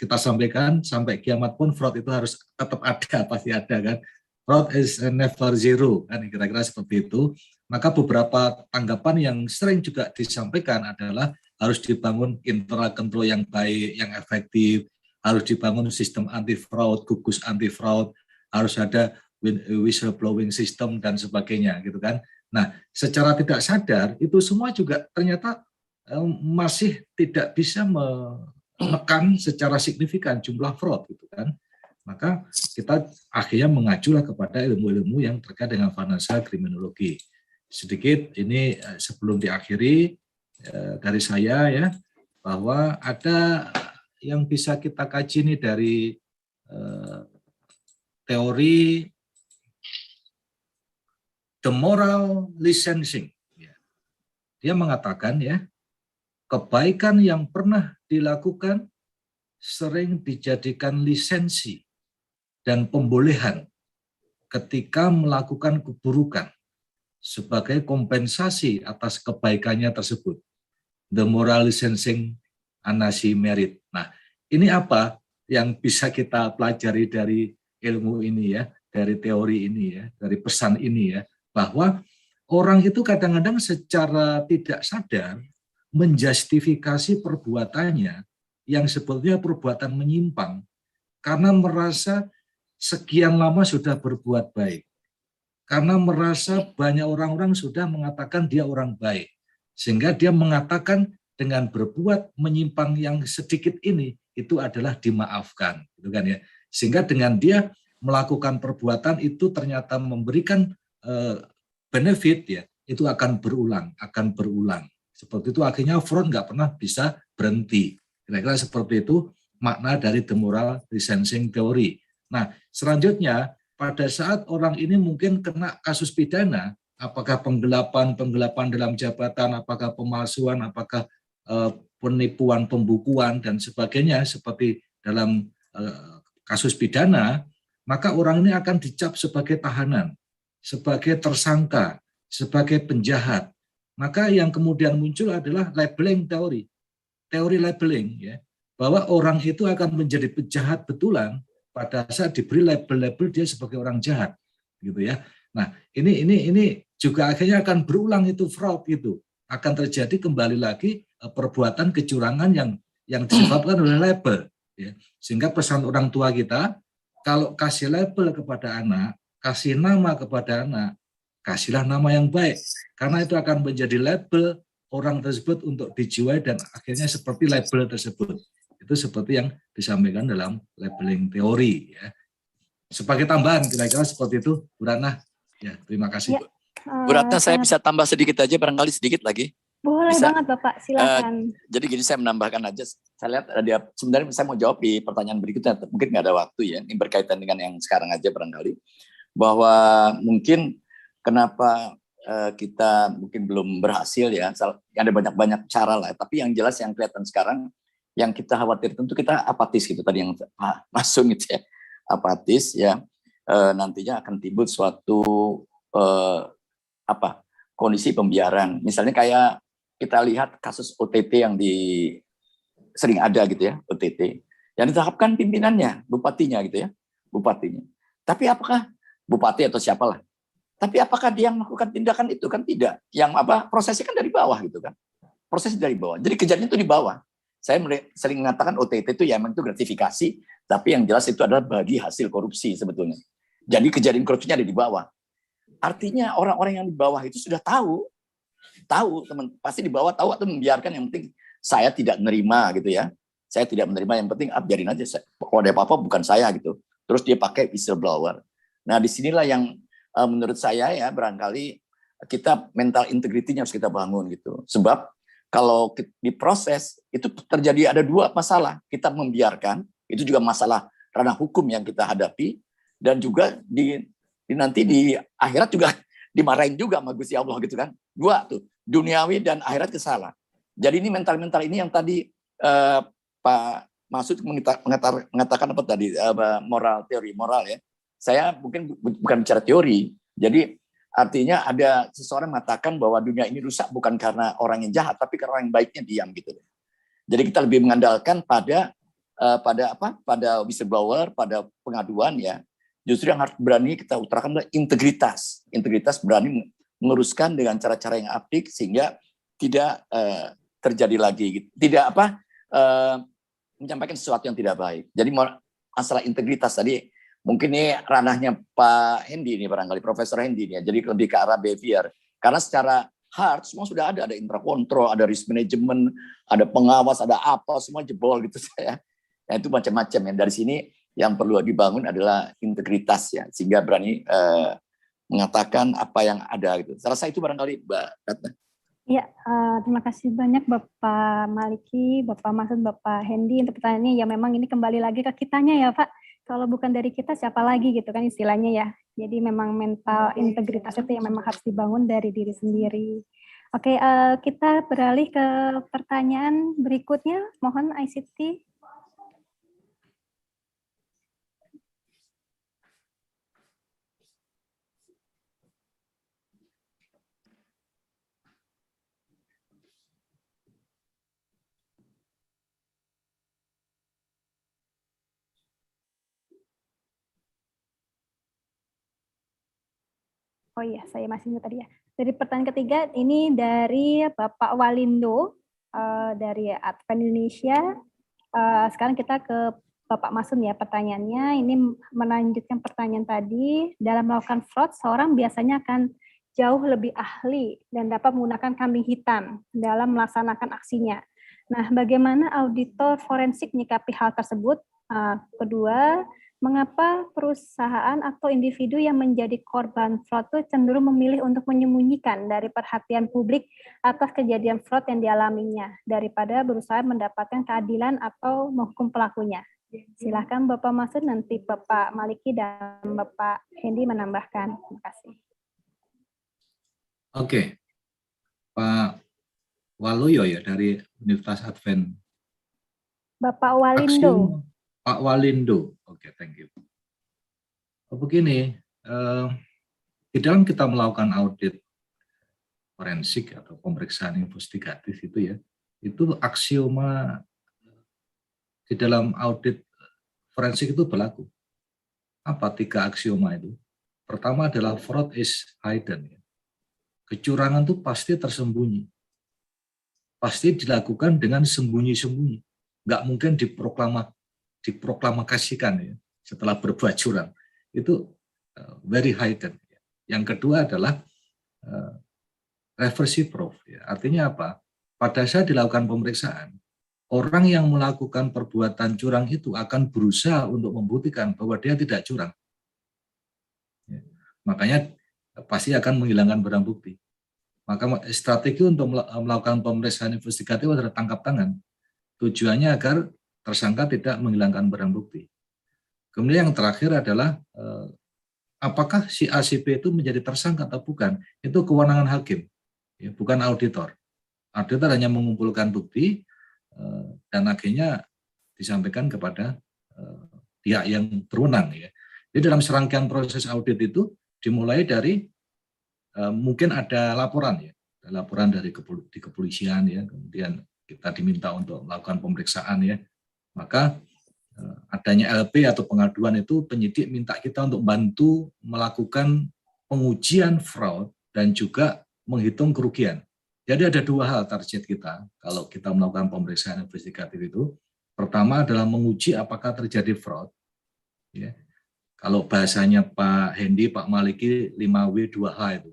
kita sampaikan sampai kiamat pun fraud itu harus tetap ada, pasti ada kan. Fraud is never zero, kan kira-kira seperti itu. Maka beberapa tanggapan yang sering juga disampaikan adalah harus dibangun internal control yang baik, yang efektif, harus dibangun sistem anti fraud, gugus anti fraud, harus ada whistleblowing system dan sebagainya, gitu kan. Nah, secara tidak sadar itu semua juga ternyata masih tidak bisa menekan secara signifikan jumlah fraud, gitu kan. Maka kita akhirnya mengajulah kepada ilmu-ilmu yang terkait dengan financial criminology. Sedikit ini sebelum diakhiri dari saya ya, bahwa ada yang bisa kita kaji ini dari teori the moral licensing. Dia mengatakan ya, kebaikan yang pernah dilakukan sering dijadikan lisensi dan pembolehan ketika melakukan keburukan sebagai kompensasi atas kebaikannya tersebut. The moral licensing anasi merit. Nah, ini apa yang bisa kita pelajari dari ilmu ini ya, dari teori ini ya, dari pesan ini ya, bahwa orang itu kadang-kadang secara tidak sadar menjustifikasi perbuatannya yang sebetulnya perbuatan menyimpang karena merasa sekian lama sudah berbuat baik. Karena merasa banyak orang-orang sudah mengatakan dia orang baik. Sehingga dia mengatakan dengan berbuat menyimpang yang sedikit ini, itu adalah dimaafkan. Gitu kan ya. Sehingga dengan dia melakukan perbuatan itu ternyata memberikan benefit, ya, itu akan berulang. Seperti itu akhirnya fraud nggak pernah bisa berhenti. Kira-kira seperti itu makna dari the moral licensing theory. Nah, selanjutnya pada saat orang ini mungkin kena kasus pidana, apakah penggelapan dalam jabatan, apakah pemalsuan, apakah penipuan pembukuan dan sebagainya seperti dalam kasus pidana, maka orang ini akan dicap sebagai tahanan, sebagai tersangka, sebagai penjahat. Maka yang kemudian muncul adalah labeling teori labeling, ya, bahwa orang itu akan menjadi penjahat betulan pada saat diberi label-label dia sebagai orang jahat, gitu ya. Nah, ini juga akhirnya akan berulang itu fraud itu, akan terjadi kembali lagi perbuatan kecurangan yang disebabkan oleh label, ya. Sehingga pesan orang tua kita, kalau kasih label kepada anak, kasih nama kepada anak, kasihlah nama yang baik, karena itu akan menjadi label orang tersebut untuk dijiwai dan akhirnya seperti label tersebut. Itu seperti yang disampaikan dalam labeling teori. Ya. Sebagai tambahan, kira-kira seperti itu, Bu Ratna. Ya, terima kasih. Ya, Bu Ratna, saya bisa tambah sedikit aja, barangkali sedikit lagi. Boleh Bisa. banget Bapak, silakan. Jadi gini, saya menambahkan aja. Saya lihat dia sebenarnya saya mau jawab di pertanyaan berikutnya. Mungkin nggak ada waktu ya. Ini berkaitan dengan yang sekarang aja barangkali. Bahwa mungkin kenapa kita mungkin belum berhasil ya. Ada banyak cara lah. Tapi yang jelas yang kelihatan sekarang, yang kita khawatir tentu kita apatis gitu tadi yang masuk gitu ya. Apatis ya. Nantinya akan timbul suatu kondisi pembiaran. Misalnya kayak kita lihat kasus OTT yang sering ada gitu ya, OTT. Yang ditetapkan pimpinannya, bupatinya gitu ya, bupatinya. Tapi apakah bupati atau siapalah? Tapi apakah dia yang melakukan tindakan itu? Kan tidak. Yang prosesnya kan dari bawah gitu kan. Proses dari bawah. Jadi kejarnya itu di bawah. Saya sering mengatakan OTT itu ya memang itu gratifikasi, tapi yang jelas itu adalah bagi hasil korupsi sebetulnya. Jadi kejadian korupsinya ada di bawah. Artinya orang-orang yang di bawah itu sudah tahu teman, pasti di bawah tahu atau membiarkan, yang penting saya tidak menerima gitu ya. Saya tidak menerima, yang penting biarin aja. Kalau ada apa-apa bukan saya gitu. Terus dia pakai whistleblower. Nah, disinilah yang menurut saya ya barangkali kita mental integrity-nya harus kita bangun gitu. Sebab kalau diproses itu terjadi ada dua masalah. Kita membiarkan, itu juga masalah ranah hukum yang kita hadapi, dan juga nanti di akhirat juga dimarahin juga sama Gusti Allah gitu kan. Dua tuh, duniawi dan akhirat kesalah. Jadi ini mental-mental ini yang tadi Pak Masud mengatakan apa tadi, teori moral ya. Saya mungkin bukan bicara teori. Jadi artinya ada seseorang mengatakan bahwa dunia ini rusak bukan karena orang yang jahat, tapi karena orang yang baiknya diam gitu. Jadi kita lebih mengandalkan pada whistleblower, pada pengaduan ya. Justru yang harus berani kita utarakan adalah integritas. Integritas berani menguruskan dengan cara-cara yang apik sehingga tidak terjadi lagi gitu. Tidak menyampaikan sesuatu yang tidak baik. Jadi masalah integritas tadi mungkin ini ranahnya Pak Hendy ini barangkali, Profesor Hendy ini ya. Jadi lebih ke arah behavior. Karena secara hard semua sudah ada intrakontrol, ada risk management, ada pengawas, ada apa, semua jebol gitu saya. Nah, itu macam-macam ya. Dari sini yang perlu dibangun adalah integritas ya, sehingga berani mengatakan apa yang ada gitu. Saya rasa itu barangkali Mbak Ratna. Ya, terima kasih banyak Bapak Maliki, Bapak Masud, Bapak Hendy untuk pertanyaannya. Ya memang ini kembali lagi ke kitanya ya Pak. Kalau bukan dari kita siapa lagi gitu kan istilahnya ya. Jadi memang mental integritas itu yang memang harus dibangun dari diri sendiri. Oke, kita beralih ke pertanyaan berikutnya. Mohon ICT. Oh iya, saya masih ingat tadi ya. Dari pertanyaan ketiga, ini dari Bapak Walindo dari Advent Indonesia. Sekarang kita ke Bapak Masun ya pertanyaannya. Ini melanjutkan pertanyaan tadi. Dalam melakukan fraud, seorang biasanya akan jauh lebih ahli dan dapat menggunakan kambing hitam dalam melaksanakan aksinya. Nah, bagaimana auditor forensik menyikapi hal tersebut? Kedua, mengapa perusahaan atau individu yang menjadi korban fraud itu cenderung memilih untuk menyembunyikan dari perhatian publik atas kejadian fraud yang dialaminya daripada berusaha mendapatkan keadilan atau menghukum pelakunya? Silakan Bapak Masud, nanti Bapak Maliki dan Bapak Hendy menambahkan. Terima kasih. Oke, Pak Waluyo ya dari Universitas Advent. Bapak Walindo. Pak Walindo, oke, thank you. Begini, di dalam kita melakukan audit forensik atau pemeriksaan investigatif itu ya, itu aksioma di dalam audit forensik itu berlaku. Apa 3 aksioma itu? Pertama adalah fraud is hidden. Kecurangan itu pasti tersembunyi. Pasti dilakukan dengan sembunyi-sembunyi. Nggak mungkin diproklamasikan ya, setelah berbuat curang. Itu very hidden. Yang kedua adalah reversi proof. Ya. Artinya apa? Pada saat dilakukan pemeriksaan, orang yang melakukan perbuatan curang itu akan berusaha untuk membuktikan bahwa dia tidak curang. Ya. Makanya pasti akan menghilangkan barang bukti. Maka strategi untuk melakukan pemeriksaan investigatif adalah tangkap tangan. Tujuannya agar tersangka tidak menghilangkan barang bukti. Kemudian yang terakhir adalah apakah si A, si B itu menjadi tersangka atau bukan, itu kewenangan hakim, ya, bukan auditor. Auditor hanya mengumpulkan bukti dan akhirnya disampaikan kepada pihak yang berwenang. Ya. Jadi dalam serangkaian proses audit itu dimulai dari mungkin ada laporan, ya, laporan dari di kepolisian, ya, kemudian kita diminta untuk melakukan pemeriksaan, ya, maka adanya LP atau pengaduan itu penyidik minta kita untuk bantu melakukan pengujian fraud dan juga menghitung kerugian. Jadi ada dua hal target kita kalau kita melakukan pemeriksaan investigatif itu. Pertama adalah menguji apakah terjadi fraud. Ya. Kalau bahasanya Pak Hendy, Pak Maliki, 5W 2H itu.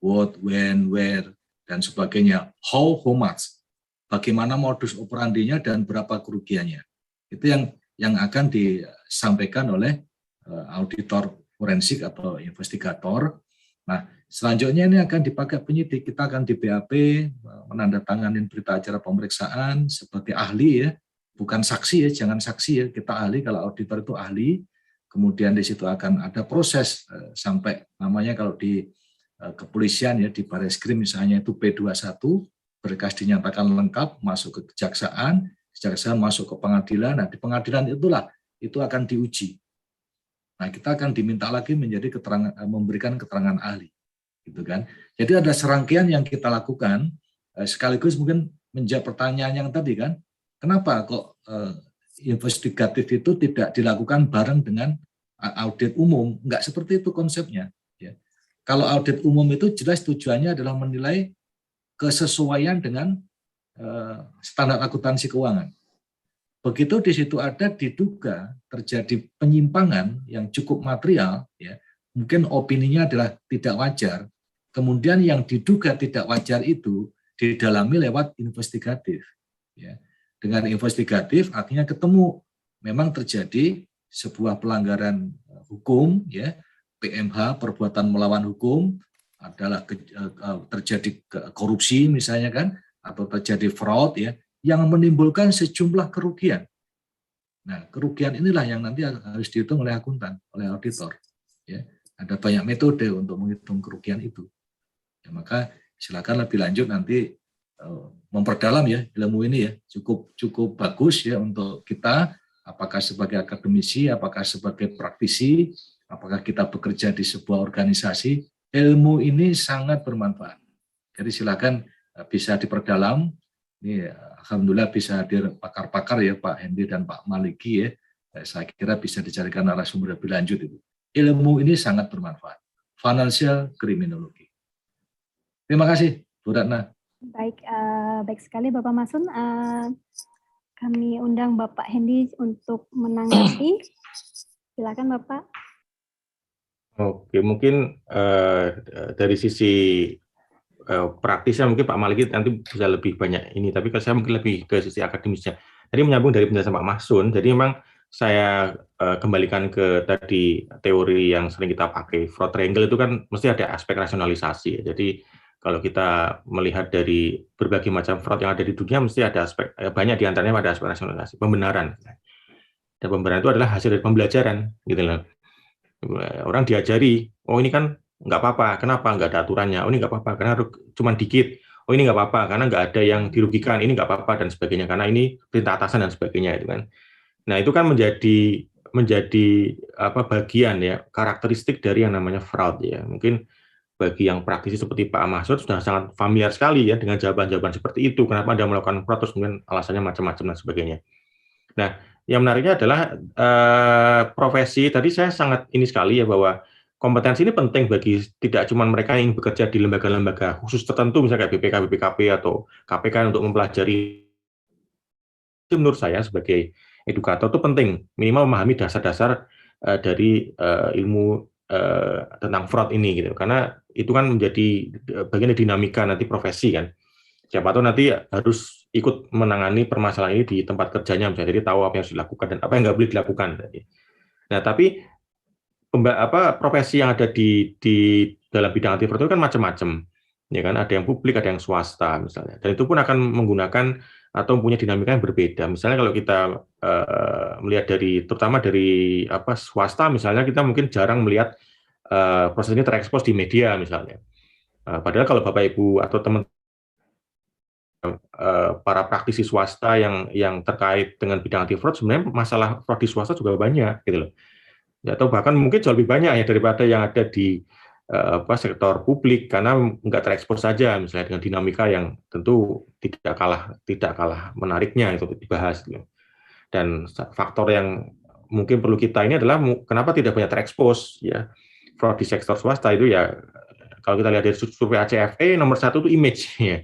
What, when, where, dan sebagainya. How much. Bagaimana modus operandinya dan berapa kerugiannya. Itu yang akan disampaikan oleh auditor forensik atau investigator. Nah, selanjutnya ini akan dipakai penyidik. Kita akan di BAP menandatangani berita acara pemeriksaan sebagai ahli, ya, bukan saksi, ya, jangan saksi, ya. Kita ahli, kalau auditor itu ahli. Kemudian di situ akan ada proses sampai namanya kalau di kepolisian, ya, di Bareskrim misalnya itu P21, berkas dinyatakan lengkap, masuk ke kejaksaan masuk ke pengadilan. Nah, di pengadilan itulah itu akan diuji. Nah, kita akan diminta lagi memberikan keterangan ahli, gitu kan. Jadi ada serangkaian yang kita lakukan, sekaligus mungkin menjawab pertanyaan yang tadi kan, kenapa kok investigatif itu tidak dilakukan bareng dengan audit umum? Enggak seperti itu konsepnya. Ya. Kalau audit umum itu jelas tujuannya adalah menilai kesesuaian dengan standar akuntansi keuangan. Begitu di situ ada diduga terjadi penyimpangan yang cukup material, ya, mungkin opininya adalah tidak wajar. Kemudian yang diduga tidak wajar itu didalami lewat investigatif. Ya. Dengan investigatif akhirnya ketemu memang terjadi sebuah pelanggaran hukum, ya, PMH, perbuatan melawan hukum, adalah terjadi korupsi misalnya kan, atau terjadi fraud, ya, yang menimbulkan sejumlah kerugian. Nah, kerugian inilah yang nanti harus dihitung oleh akuntan, oleh auditor. Ya, ada banyak metode untuk menghitung kerugian itu. Ya, maka silakan lebih lanjut nanti memperdalam, ya, ilmu ini, ya, cukup bagus, ya, untuk kita, apakah sebagai akademisi, apakah sebagai praktisi, apakah kita bekerja di sebuah organisasi, ilmu ini sangat bermanfaat. Jadi silakan bisa diperdalam. Ini alhamdulillah bisa hadir pakar-pakar, ya, Pak Hendy dan Pak Maliki, ya. Saya kira bisa dicarikan narasumber lebih lanjut itu. Ilmu ini sangat bermanfaat. Financial Criminology. Terima kasih, Bu Ratna. Baik sekali Bapak Masun. Kami undang Bapak Hendy untuk menanggapi. Silakan Bapak. Oke, mungkin dari sisi praktisnya mungkin Pak Maliki nanti bisa lebih banyak ini, tapi kalau saya mungkin lebih ke sisi akademisnya. Jadi menyambung dari penjelasan Pak Masun, jadi memang saya kembalikan ke tadi teori yang sering kita pakai, fraud triangle itu kan mesti ada aspek rasionalisasi. Jadi kalau kita melihat dari berbagai macam fraud yang ada di dunia, mesti ada aspek, banyak diantaranya pada aspek rasionalisasi, pembenaran. Dan pembenaran itu adalah hasil dari pembelajaran, gitu loh. Orang diajari, oh ini kan nggak apa-apa, kenapa nggak ada aturannya? Oh ini nggak apa-apa, karena cuma dikit. Oh ini nggak apa-apa, karena nggak ada yang dirugikan. Ini nggak apa-apa dan sebagainya, karena ini perintah atasan dan sebagainya, itu kan. Nah itu kan menjadi bagian, ya, karakteristik dari yang namanya fraud, ya. Mungkin bagi yang praktisi seperti Pak Mahsud sudah sangat familiar sekali, ya, dengan jawaban-jawaban seperti itu. Kenapa Anda melakukan fraud, terus kemudian alasannya macam-macam dan sebagainya. Nah, yang menariknya adalah profesi. Tadi saya sangat ini sekali, ya, bahwa kompetensi ini penting bagi tidak cuma mereka yang bekerja di lembaga-lembaga khusus tertentu, misalnya kayak BPK, BPKP, atau KPK untuk mempelajari. Menurut saya sebagai edukator itu penting, minimal memahami dasar-dasar dari ilmu tentang fraud ini, gitu. Karena itu kan menjadi bagian dari dinamika nanti profesi, kan. Siapa tahu nanti harus ikut menangani permasalahan ini di tempat kerjanya, misalnya, jadi tahu apa yang harus dilakukan dan apa yang nggak boleh dilakukan. Nah, tapi profesi yang ada di dalam bidang anti fraud itu kan macam-macam. ya kan, ada yang publik, ada yang swasta misalnya, dan itu pun akan menggunakan atau punya dinamika yang berbeda. Misalnya kalau kita melihat terutama dari swasta misalnya, kita mungkin jarang melihat proses ini terekspos di media misalnya. Padahal kalau Bapak Ibu atau teman para praktisi swasta yang terkait dengan bidang anti fraud, sebenarnya masalah fraud di swasta juga banyak gitu loh. Atau bahkan mungkin jauh lebih banyak ya daripada yang ada di sektor publik, karena nggak terekspos saja misalnya dengan dinamika yang tentu tidak kalah menariknya itu dibahas gitu. Dan faktor yang mungkin perlu kita ini adalah kenapa tidak banyak terekspos ya fraud di sektor swasta itu ya. Kalau kita lihat dari survei ACFE, nomor 1 itu image ya.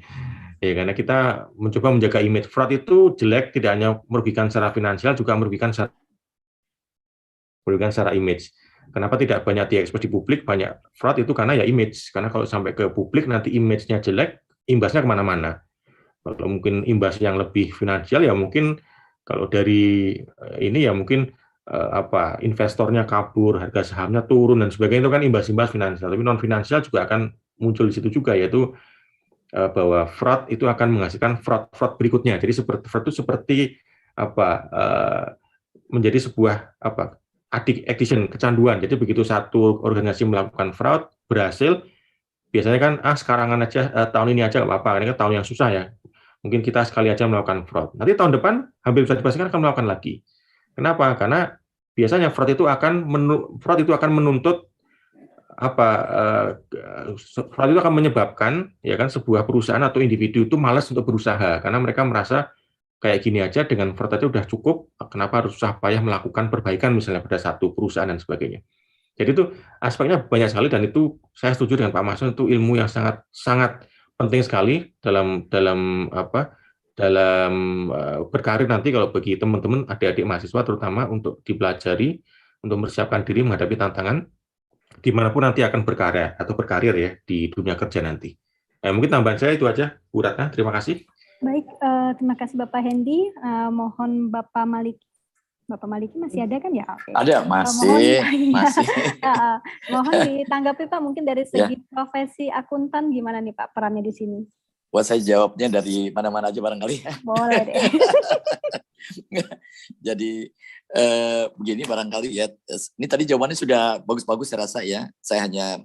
Ya, karena kita mencoba menjaga image. Fraud itu jelek tidak hanya merugikan secara finansial, juga merugikan secara image. Kenapa tidak banyak diekspos di publik? Banyak fraud itu karena ya image. Karena kalau sampai ke publik nanti image-nya jelek, imbasnya kemana-mana. Kalau mungkin imbas yang lebih finansial ya mungkin kalau dari ini ya mungkin investornya kabur, harga sahamnya turun dan sebagainya, itu kan imbas-imbas finansial. Tapi non finansial juga akan muncul di situ juga, yaitu bahwa fraud itu akan menghasilkan fraud berikutnya. Jadi fraud itu seperti menjadi sebuah addiction, kecanduan. Jadi begitu satu organisasi melakukan fraud berhasil, biasanya kan sekarang aja tahun ini aja nggak apa-apa, ini kan tahun yang susah ya. Mungkin kita sekali aja melakukan fraud. Nanti tahun depan hampir bisa dipastikan akan melakukan lagi. Kenapa? Karena biasanya fraud itu akan menuntut fraud itu akan menyebabkan ya kan sebuah perusahaan atau individu itu malas untuk berusaha karena mereka merasa kayak gini aja dengan fraud itu udah cukup, kenapa harus susah payah melakukan perbaikan misalnya pada satu perusahaan dan sebagainya. Jadi itu aspeknya banyak sekali dan itu saya setuju dengan Pak Mason, itu ilmu yang sangat penting sekali dalam berkarir nanti kalau bagi teman-teman adik-adik mahasiswa terutama untuk dipelajari untuk mempersiapkan diri menghadapi tantangan dimanapun nanti akan berkarir ya di dunia kerja nanti. Mungkin tambahan saya itu aja, Bu Ratna. Terima kasih. Baik, terima kasih Bapak Hendy. Mohon Bapak Maliki. Bapak Maliki masih ada kan ya? Oke. Ada, masih. Mohon ditanggapi Pak, mungkin dari segi profesi akuntan gimana nih Pak perannya di sini? Buat saya jawabnya dari mana-mana aja barangkali. Boleh deh. Jadi begini barangkali ya. Ini tadi jawabannya sudah bagus-bagus saya rasa ya. Saya hanya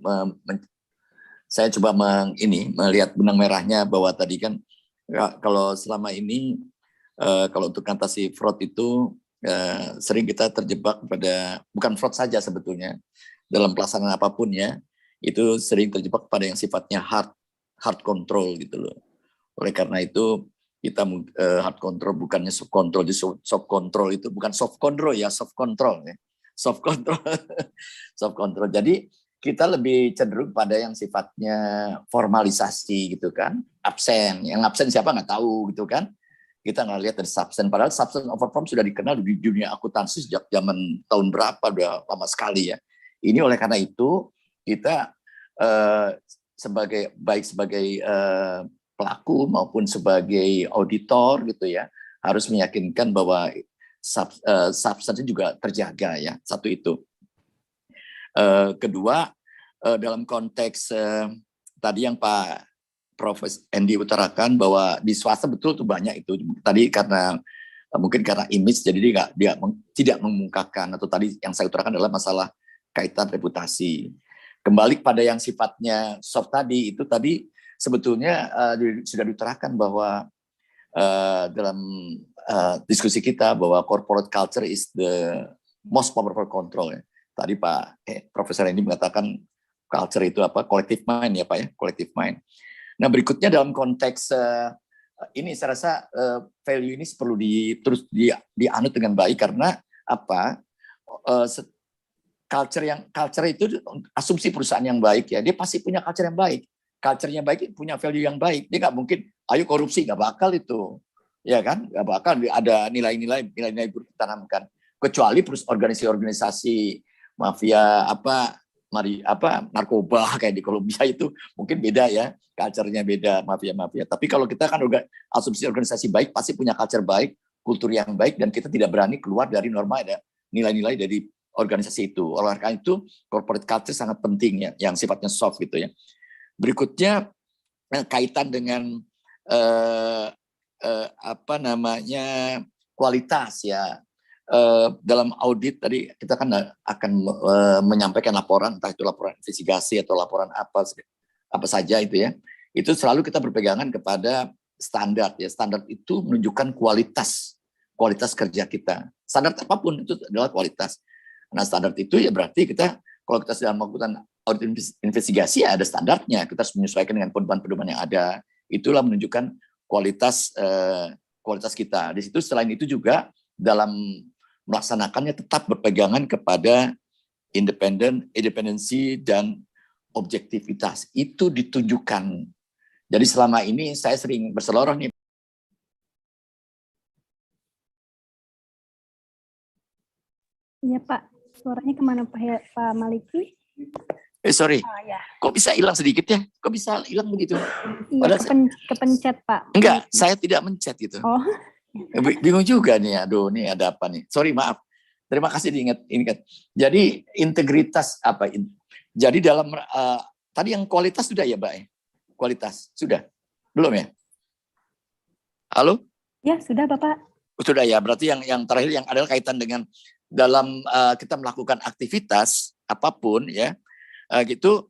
saya coba melihat benang merahnya bahwa tadi kan kalau selama ini kalau untuk mengatasi fraud itu sering kita terjebak pada bukan fraud saja sebetulnya dalam pelaksanaan apapun ya, itu sering terjebak pada yang sifatnya hard control gitu loh. Oleh karena itu kita hard control bukannya soft control. Soft control itu bukan soft control ya, soft control ya. Soft control. Soft control. Jadi kita lebih cenderung pada yang sifatnya formalisasi gitu kan. Absen. Yang absen siapa nggak tahu gitu kan. Kita nggak lihat dari substance. Padahal substance over form sudah dikenal di dunia akuntansi sejak zaman tahun berapa, udah lama sekali ya. Ini oleh karena itu kita sebagai pelaku maupun sebagai auditor gitu ya, harus meyakinkan bahwa substansi juga terjaga ya. Satu itu. Kedua, dalam konteks tadi yang Pak Profesor Hendy utarakan bahwa di swasta betul tuh banyak itu. Tadi mungkin karena image jadi dia tidak mengungkapkan, atau tadi yang saya utarakan adalah masalah kaitan reputasi. Kembali pada yang sifatnya soft tadi, itu tadi sebetulnya sudah diutarakan bahwa dalam diskusi kita bahwa corporate culture is the most powerful control ya. Tadi Pak Profesor Hendy mengatakan culture itu apa? Collective mind ya Pak ya, collective mind. Nah berikutnya dalam konteks ini saya rasa value ini perlu terus dianut dengan baik karena apa? Culture itu asumsi perusahaan yang baik ya, dia pasti punya culture yang baik. Culture-nya baik, punya value yang baik. Dia nggak mungkin, ayo korupsi, nggak bakal itu, ya kan? Nggak bakal ada nilai-nilai buruk ditanamkan. Kecuali organisasi mafia narkoba kayak di Kolombia itu mungkin beda ya, culture-nya beda mafia. Tapi kalau kita kan asumsi organisasi baik pasti punya culture baik, kultur yang baik, dan kita tidak berani keluar dari norma ada nilai-nilai dari organisasi itu. Oleh karena itu corporate culture sangat penting ya, yang sifatnya soft gitu ya. Berikutnya kaitan dengan apa namanya kualitas ya. Dalam audit tadi kita kan akan menyampaikan laporan, entah itu laporan investigasi atau laporan apa saja itu ya. Itu selalu kita berpegangan kepada standar ya. Standar itu menunjukkan kualitas kerja kita. Standar apapun itu adalah kualitas. Nah, standar itu ya berarti kita kalau kita sedang melakukan audit investigasi ya ada standarnya. Kita harus menyesuaikan dengan pedoman-pedoman yang ada. Itulah menunjukkan kualitas kita. Di situ selain itu juga dalam melaksanakannya tetap berpegangan kepada independensi dan objektivitas. Itu ditunjukkan. Jadi selama ini saya sering berseloroh nih. Iya Pak, suaranya kemana Pak Maliki? Sorry, Ya. kok bisa hilang sedikit ya? Kok bisa hilang begitu? Iya, kepencet Pak. Enggak, saya tidak mencet gitu. Oh. Bingung juga nih, aduh nih ada apa nih? Sorry, maaf. Terima kasih diingat. Jadi integritas apa? Jadi dalam tadi yang kualitas sudah ya, Mbak? Kualitas sudah, belum ya? Halo? Ya sudah Bapak. Sudah ya. Berarti yang terakhir yang adalah kaitan dengan dalam kita melakukan aktivitas apapun ya, gitu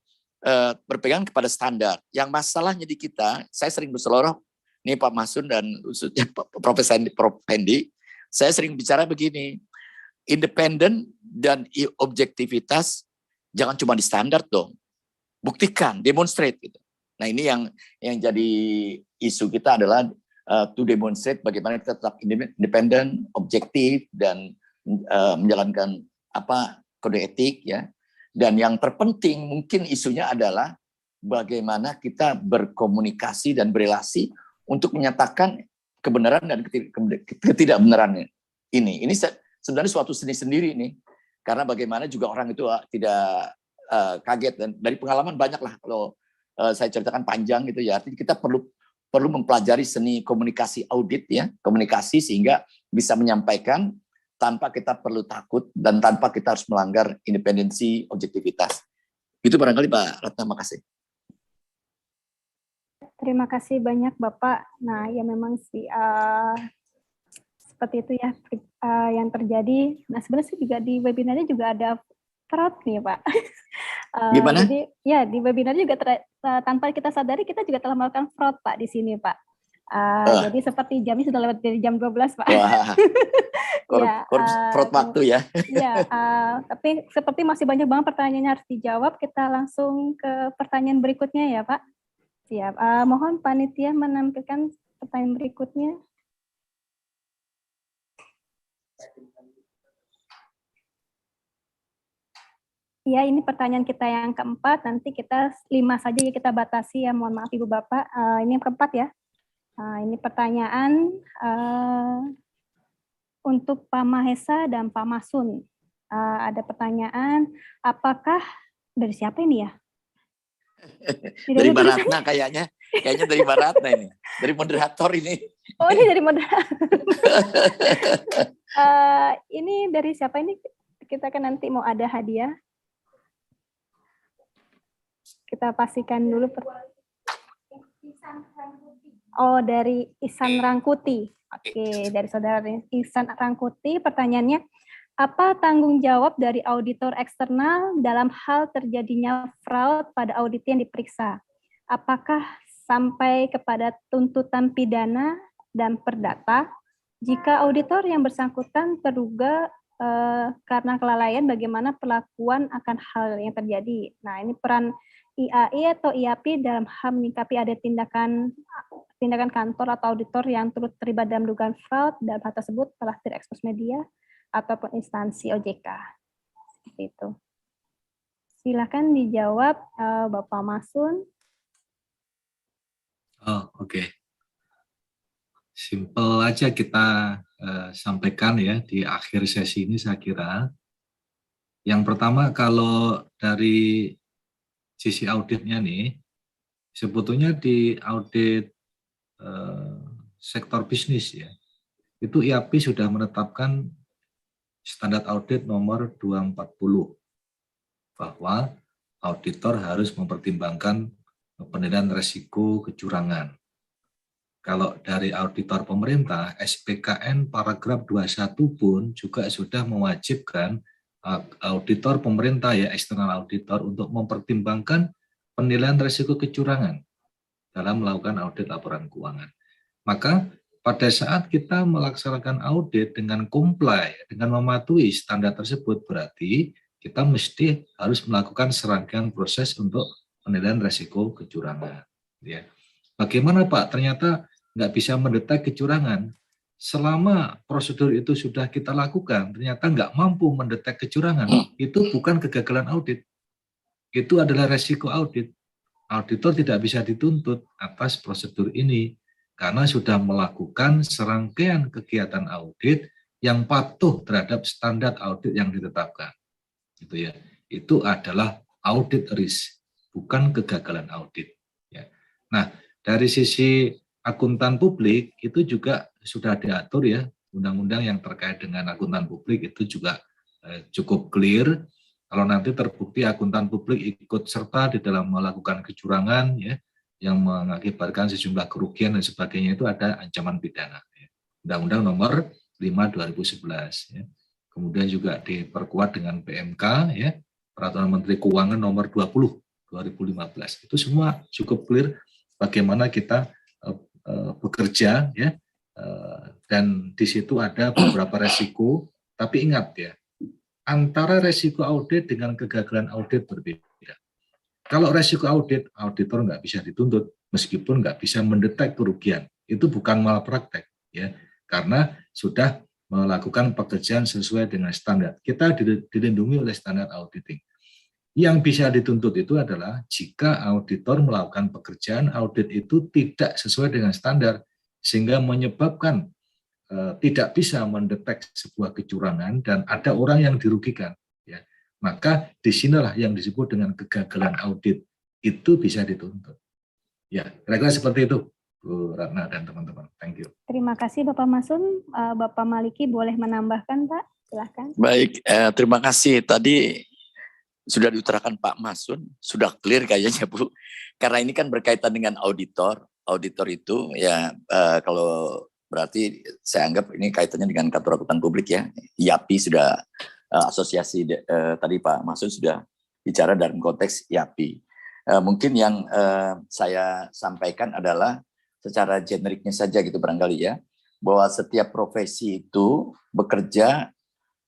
berpegang kepada standar. Yang masalahnya di kita, saya sering berseloroh. Ini Pak Masun dan khususnya Prof. Hendi, saya sering bicara begini, independen dan objektivitas jangan cuma di standar dong, buktikan, demonstrate gitu. Nah ini yang jadi isu kita adalah to demonstrate bagaimana kita tetap independen, objektif dan menjalankan kode etik ya. Dan yang terpenting mungkin isunya adalah bagaimana kita berkomunikasi dan berelasi untuk menyatakan kebenaran dan ketidakbenarannya ini. Ini sebenarnya suatu seni sendiri nih, karena bagaimana juga orang itu tidak kaget, dan dari pengalaman banyak lah kalau saya ceritakan panjang gitu ya. Artinya kita perlu mempelajari seni komunikasi audit ya, komunikasi sehingga bisa menyampaikan tanpa kita perlu takut dan tanpa kita harus melanggar independensi objektivitas. Itu barangkali Pak Ratna, makasih. Terima kasih banyak Bapak. Nah ya memang sih seperti itu ya yang terjadi. Nah sebenarnya sih juga di webinarnya juga ada fraud nih Pak. Gimana? Jadi ya di webinar juga tanpa kita sadari kita juga telah melakukan fraud Pak di sini Pak. Jadi seperti jamnya sudah lewat dari jam 12 Pak. Wah, fraud waktu ya. Ya, tapi seperti masih banyak banget pertanyaannya harus dijawab. Kita langsung ke pertanyaan berikutnya ya Pak. Siap. Mohon panitia menampilkan pertanyaan berikutnya. Ya, ini pertanyaan kita yang keempat. Nanti kita 5 saja ya kita batasi ya. Mohon maaf Ibu Bapak. Ini yang keempat ya. Ini pertanyaan untuk Pak Mahesa dan Pak Masun. Ada pertanyaan, apakah dari siapa ini ya? Dari Mbak Ratna kayaknya dari Mbak Ratna ini, dari moderator ini. Oh ini dari moderator. Ini dari siapa ini? Kita kan nanti mau ada hadiah. Kita pastikan dulu. Oh dari Ihsan Rangkuti. Oke, dari saudara Ihsan Rangkuti, pertanyaannya, apa tanggung jawab dari auditor eksternal dalam hal terjadinya fraud pada audit yang diperiksa? Apakah sampai kepada tuntutan pidana dan perdata? Jika auditor yang bersangkutan terduga karena kelalaian, bagaimana perlakuan akan hal yang terjadi? Nah, ini peran IAI atau IAPI dalam hal menyikapi ada tindakan kantor atau auditor yang turut terlibat dalam dugaan fraud dan hal tersebut telah terekspos media ataupun instansi OJK. Seperti itu. Silakan dijawab Bapak Masun. Oh, oke. Simple aja kita sampaikan ya di akhir sesi ini saya kira. Yang pertama kalau dari sisi auditnya nih, sebetulnya di audit sektor bisnis ya, itu IAPI sudah menetapkan standar audit nomor 240 bahwa auditor harus mempertimbangkan penilaian risiko kecurangan. Kalau dari auditor pemerintah, SPKN paragraf 21 pun juga sudah mewajibkan auditor pemerintah ya, eksternal auditor untuk mempertimbangkan penilaian risiko kecurangan dalam melakukan audit laporan keuangan. Maka pada saat kita melaksanakan audit dengan comply, dengan mematuhi standar tersebut, berarti kita mesti harus melakukan serangkaian proses untuk penilaian risiko kecurangan. Ya. Bagaimana Pak? Ternyata nggak bisa mendetek kecurangan. Selama prosedur itu sudah kita lakukan, ternyata nggak mampu mendetek kecurangan, itu bukan kegagalan audit. Itu adalah resiko audit. Auditor tidak bisa dituntut atas prosedur ini, karena sudah melakukan serangkaian kegiatan audit yang patuh terhadap standar audit yang ditetapkan. Gitu ya. Itu adalah audit risk, bukan kegagalan audit. Ya. Nah, dari sisi akuntan publik itu juga sudah diatur ya, undang-undang yang terkait dengan akuntan publik itu juga cukup clear. Kalau nanti terbukti akuntan publik ikut serta di dalam melakukan kecurangan ya, yang mengakibatkan sejumlah kerugian dan sebagainya, itu ada ancaman pidana. Ya. Undang-Undang Nomor 5 2011. Ya. Kemudian juga diperkuat dengan PMK ya, Peraturan Menteri Keuangan Nomor 20 2015. Itu semua cukup clear bagaimana kita bekerja ya, dan di situ ada beberapa resiko, tapi ingat ya, antara resiko audit dengan kegagalan audit berbeda. Kalau resiko audit, auditor nggak bisa dituntut meskipun nggak bisa mendetek kerugian, itu bukan malpraktek ya, karena sudah melakukan pekerjaan sesuai dengan standar. Kita dilindungi oleh standar auditing. Yang bisa dituntut itu adalah jika auditor melakukan pekerjaan audit itu tidak sesuai dengan standar, sehingga menyebabkan tidak bisa mendetek sebuah kecurangan dan ada orang yang dirugikan. Ya. Maka disinilah yang disebut dengan kegagalan audit, itu bisa dituntut. Ya, kira-kira seperti itu, Bu Ratna dan teman-teman. Thank you. Terima kasih Bapak Masun. Bapak Maliki boleh menambahkan Pak? Silahkan. Baik, terima kasih. Tadi sudah diutarakan Pak Masun, sudah clear kayaknya Bu. Karena ini kan berkaitan dengan auditor. Auditor itu ya kalau berarti saya anggap ini kaitannya dengan kantor akuntan publik ya. IAPI sudah asosiasi tadi Pak Masun sudah bicara dalam konteks IAPI. Mungkin yang saya sampaikan adalah secara generiknya saja gitu barangkali ya, bahwa setiap profesi itu bekerja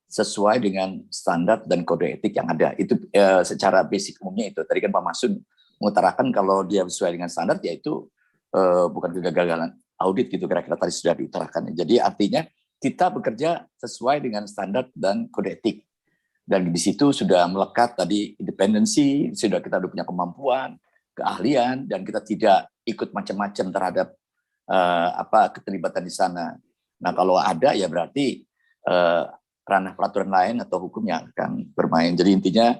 sesuai dengan standar dan kode etik yang ada. Itu secara basic umumnya itu. Tadi kan Pak Masun mengutarakan kalau dia sesuai dengan standar, yaitu bukan kegagalan audit gitu, kira-kira tadi sudah diutarakan. Jadi artinya kita bekerja sesuai dengan standar dan kode etik. Dan di situ sudah melekat tadi independensi, sudah kita udah punya kemampuan, keahlian, dan kita tidak ikut macam-macam terhadap keterlibatan di sana. Nah kalau ada ya berarti ranah peraturan lain atau hukum yang akan bermain. Jadi intinya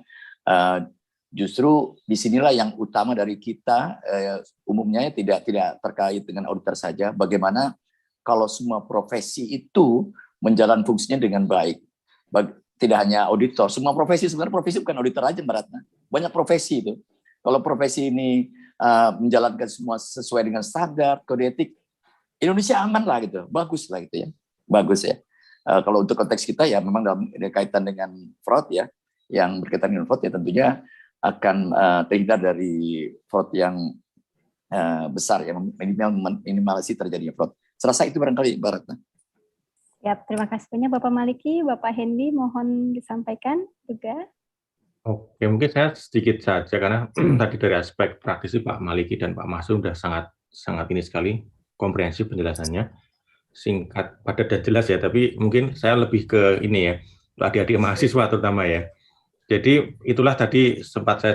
justru disinilah yang utama dari kita, umumnya tidak terkait dengan auditor saja. Bagaimana kalau semua profesi itu menjalankan fungsinya dengan baik. Tidak hanya auditor, semua profesi, sebenarnya profesi bukan auditor aja Mbak Ratna. Banyak profesi itu. Kalau profesi ini menjalankan semua sesuai dengan standar, kode etik, Indonesia aman lah gitu, bagus lah gitu ya. Bagus ya. Kalau untuk konteks kita ya memang dalam kaitan dengan fraud ya, yang berkaitan dengan fraud ya tentunya akan terhindar dari fraud yang besar, yang minimalisi terjadinya fraud. Serasa itu barangkali Mbak Ratna. Ya, terima kasih banyak Bapak Maliki. Bapak Hendy mohon disampaikan juga. Oke, mungkin saya sedikit saja karena tadi dari aspek praktisi Pak Maliki dan Pak Masun sudah sangat ini sekali komprehensif penjelasannya. Singkat, padat dan jelas ya, tapi mungkin saya lebih ke ini ya, adik-adik mahasiswa terutama ya. Jadi itulah tadi sempat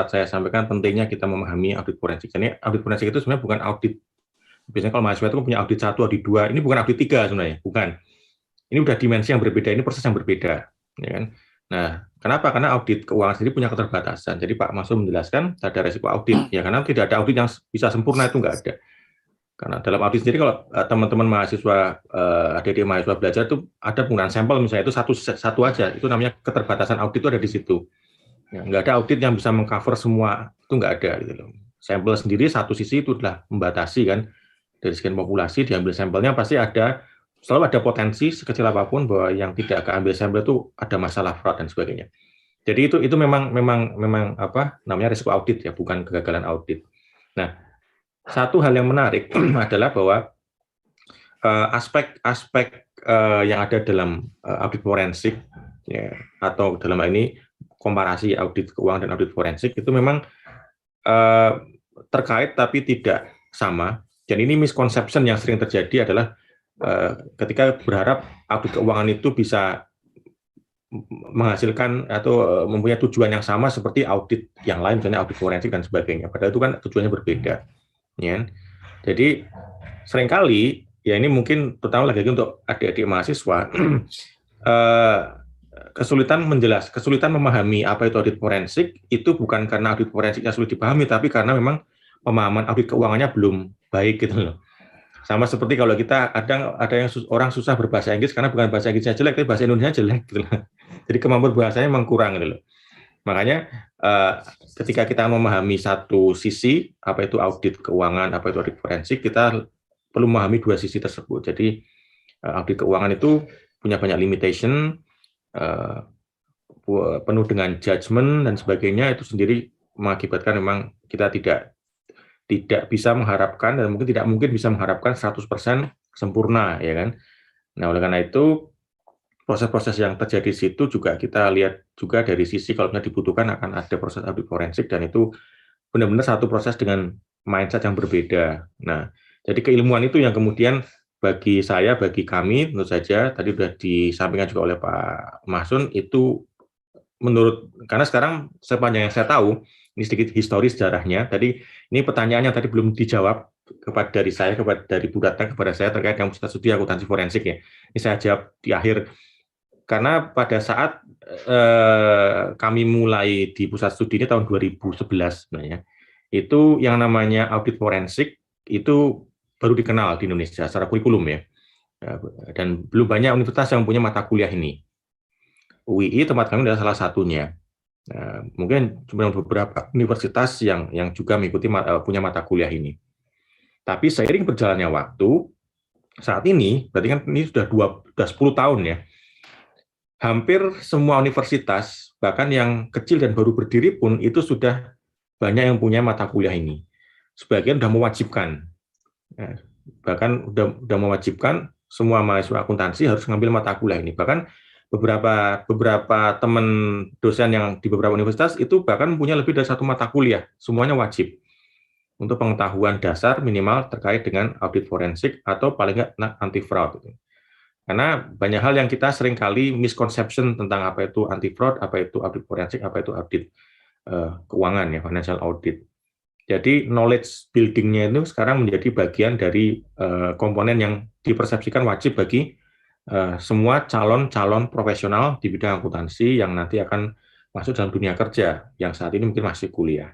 saya sampaikan pentingnya kita memahami audit forensik. Jadi audit forensik itu sebenarnya bukan audit. Biasanya kalau mahasiswa itu punya audit 1, audit 2, ini bukan audit 3 sebenarnya, bukan. Ini udah dimensi yang berbeda, ini proses yang berbeda, ya kan? Nah, kenapa? Karena audit keuangan sendiri punya keterbatasan. Jadi Pak Masun menjelaskan ada resiko audit, ya karena tidak ada audit yang bisa sempurna, itu nggak ada. Karena dalam audit sendiri kalau teman-teman mahasiswa, adik-adik mahasiswa belajar itu ada penggunaan sampel misalnya itu satu aja, itu namanya keterbatasan audit itu ada di situ. Ya, nggak ada audit yang bisa mengcover semua, itu nggak ada gitu loh. sampel sendiri satu sisi itu adalah membatasi kan, dari sekian populasi diambil sampelnya pasti selalu ada potensi sekecil apapun bahwa yang tidak keambil sampel itu ada masalah fraud dan sebagainya. Jadi itu memang apa namanya risiko audit ya, bukan kegagalan audit. Nah, satu hal yang menarik adalah bahwa aspek-aspek yang ada dalam audit forensik ya, atau dalam hal ini komparasi audit keuangan dan audit forensik itu memang terkait tapi tidak sama. Dan ini misconception yang sering terjadi adalah ketika berharap audit keuangan itu bisa menghasilkan atau mempunyai tujuan yang sama seperti audit yang lain, misalnya audit forensik dan sebagainya. Padahal itu kan tujuannya berbeda. Ya. Jadi seringkali, ya ini mungkin terutama lagi untuk adik-adik mahasiswa, kesulitan memahami apa itu audit forensik itu bukan karena audit forensiknya sulit dipahami, tapi karena memang pemahaman audit keuangannya belum baik gitu loh. Sama seperti kalau kita ada yang orang susah berbahasa Inggris karena bukan bahasa Inggrisnya jelek, tapi bahasa Indonesia jelek gitu loh. Jadi kemampuan bahasanya memang kurang gitu loh. Makanya ketika kita memahami satu sisi, apa itu audit keuangan, apa itu audit forensik, kita perlu memahami dua sisi tersebut. Jadi audit keuangan itu punya banyak limitation, penuh dengan judgement dan sebagainya, itu sendiri mengakibatkan memang kita tidak bisa mengharapkan dan tidak mungkin bisa mengharapkan 100% sempurna, ya kan. Nah, oleh karena itu proses-proses yang terjadi di situ juga kita lihat juga dari sisi kalau dibutuhkan akan ada proses audit forensik, dan itu benar-benar satu proses dengan mindset yang berbeda. Nah, jadi keilmuan itu yang kemudian bagi saya, bagi kami, tentu saja tadi sudah disampaikan juga oleh Pak Masun, itu karena sekarang sepanjang yang saya tahu, ini sedikit historis sejarahnya. Tadi ini pertanyaannya tadi belum dijawab dari Bu Ratna kepada saya terkait dengan pusat studi akuntansi forensik ya. Ini saya jawab di akhir. Karena pada saat kami mulai di pusat studi ini tahun 2011 sebenarnya, itu yang namanya audit forensik itu baru dikenal di Indonesia secara kurikulum ya. Dan belum banyak universitas yang punya mata kuliah ini. UII tempat kami adalah salah satunya. Nah, mungkin cuma beberapa universitas yang juga mengikuti punya mata kuliah ini. Tapi seiring berjalannya waktu, saat ini, berarti kan ini sudah 10 tahun ya, hampir semua universitas, bahkan yang kecil dan baru berdiri pun, itu sudah banyak yang punya mata kuliah ini. Sebagian sudah mewajibkan. Bahkan sudah mewajibkan semua mahasiswa akuntansi harus mengambil mata kuliah ini. Bahkan beberapa teman dosen yang di beberapa universitas itu bahkan punya lebih dari satu mata kuliah, semuanya wajib untuk pengetahuan dasar minimal terkait dengan audit forensik atau paling nggak anti fraud. Karena banyak hal yang kita seringkali misconception tentang apa itu anti fraud, apa itu audit forensik, apa itu audit keuangan ya, financial audit. Jadi knowledge building-nya itu sekarang menjadi bagian dari komponen yang dipersepsikan wajib bagi semua calon profesional di bidang akuntansi yang nanti akan masuk dalam dunia kerja, yang saat ini mungkin masih kuliah.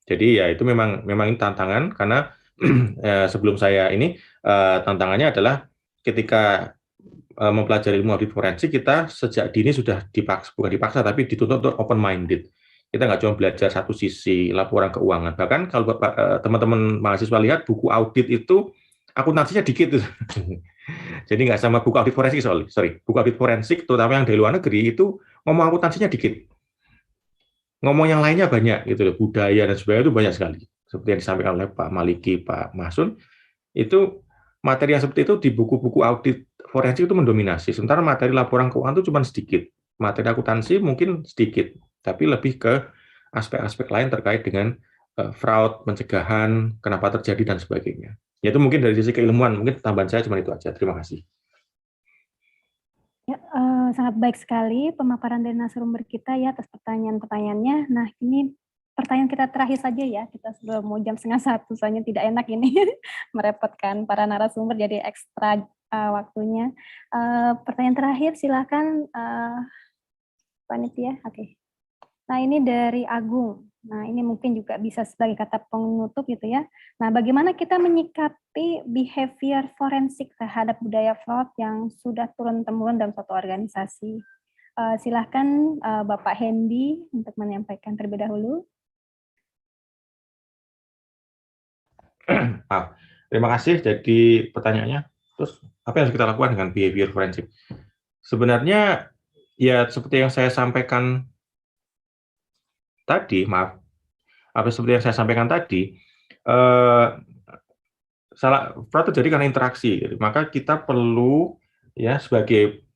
Jadi ya itu memang ini tantangan, karena sebelum saya ini tantangannya adalah ketika mempelajari ilmu audit forensik, kita sejak dini sudah bukan dipaksa, tapi dituntut untuk open-minded. Kita nggak cuma belajar satu sisi laporan keuangan. Bahkan kalau teman-teman mahasiswa lihat buku audit itu akuntansinya dikit. Jadi nggak sama buku audit forensik, buku audit forensik terutama yang dari luar negeri itu ngomong akuntansinya dikit, ngomong yang lainnya banyak gitu loh, budaya dan sebagainya itu banyak sekali. Seperti yang disampaikan oleh Pak Maliki, Pak Masun, itu materi yang seperti itu di buku-buku audit forensik itu mendominasi. Sementara materi laporan keuangan itu cuma sedikit, materi akuntansi mungkin sedikit, tapi lebih ke aspek-aspek lain terkait dengan fraud, pencegahan, kenapa terjadi dan sebagainya. Ya, itu mungkin dari sisi keilmuan, mungkin tambahan saya cuma itu aja. Terima kasih. Ya, sangat baik sekali pemaparan dari narasumber kita ya atas pertanyaan-pertanyaannya. Nah, ini pertanyaan kita terakhir saja ya, kita sudah mau jam 12:30, soalnya tidak enak ini merepotkan para narasumber, jadi ekstra waktunya. Pertanyaan terakhir, silakan panitia. Oke. Nah, ini dari Agung. Nah, ini mungkin juga bisa sebagai kata penutup gitu ya. Nah, bagaimana kita menyikapi behavior forensik terhadap budaya fraud yang sudah turun-temurun dalam suatu organisasi? Silahkan Bapak Hendy untuk menyampaikan terlebih dahulu. Maaf. Terima kasih. Jadi pertanyaannya, terus apa yang harus kita lakukan dengan behavior forensik? Sebenarnya ya seperti yang saya sampaikan tadi, seperti yang saya sampaikan tadi, fraud terjadi karena interaksi. Maka kita perlu ya sebagai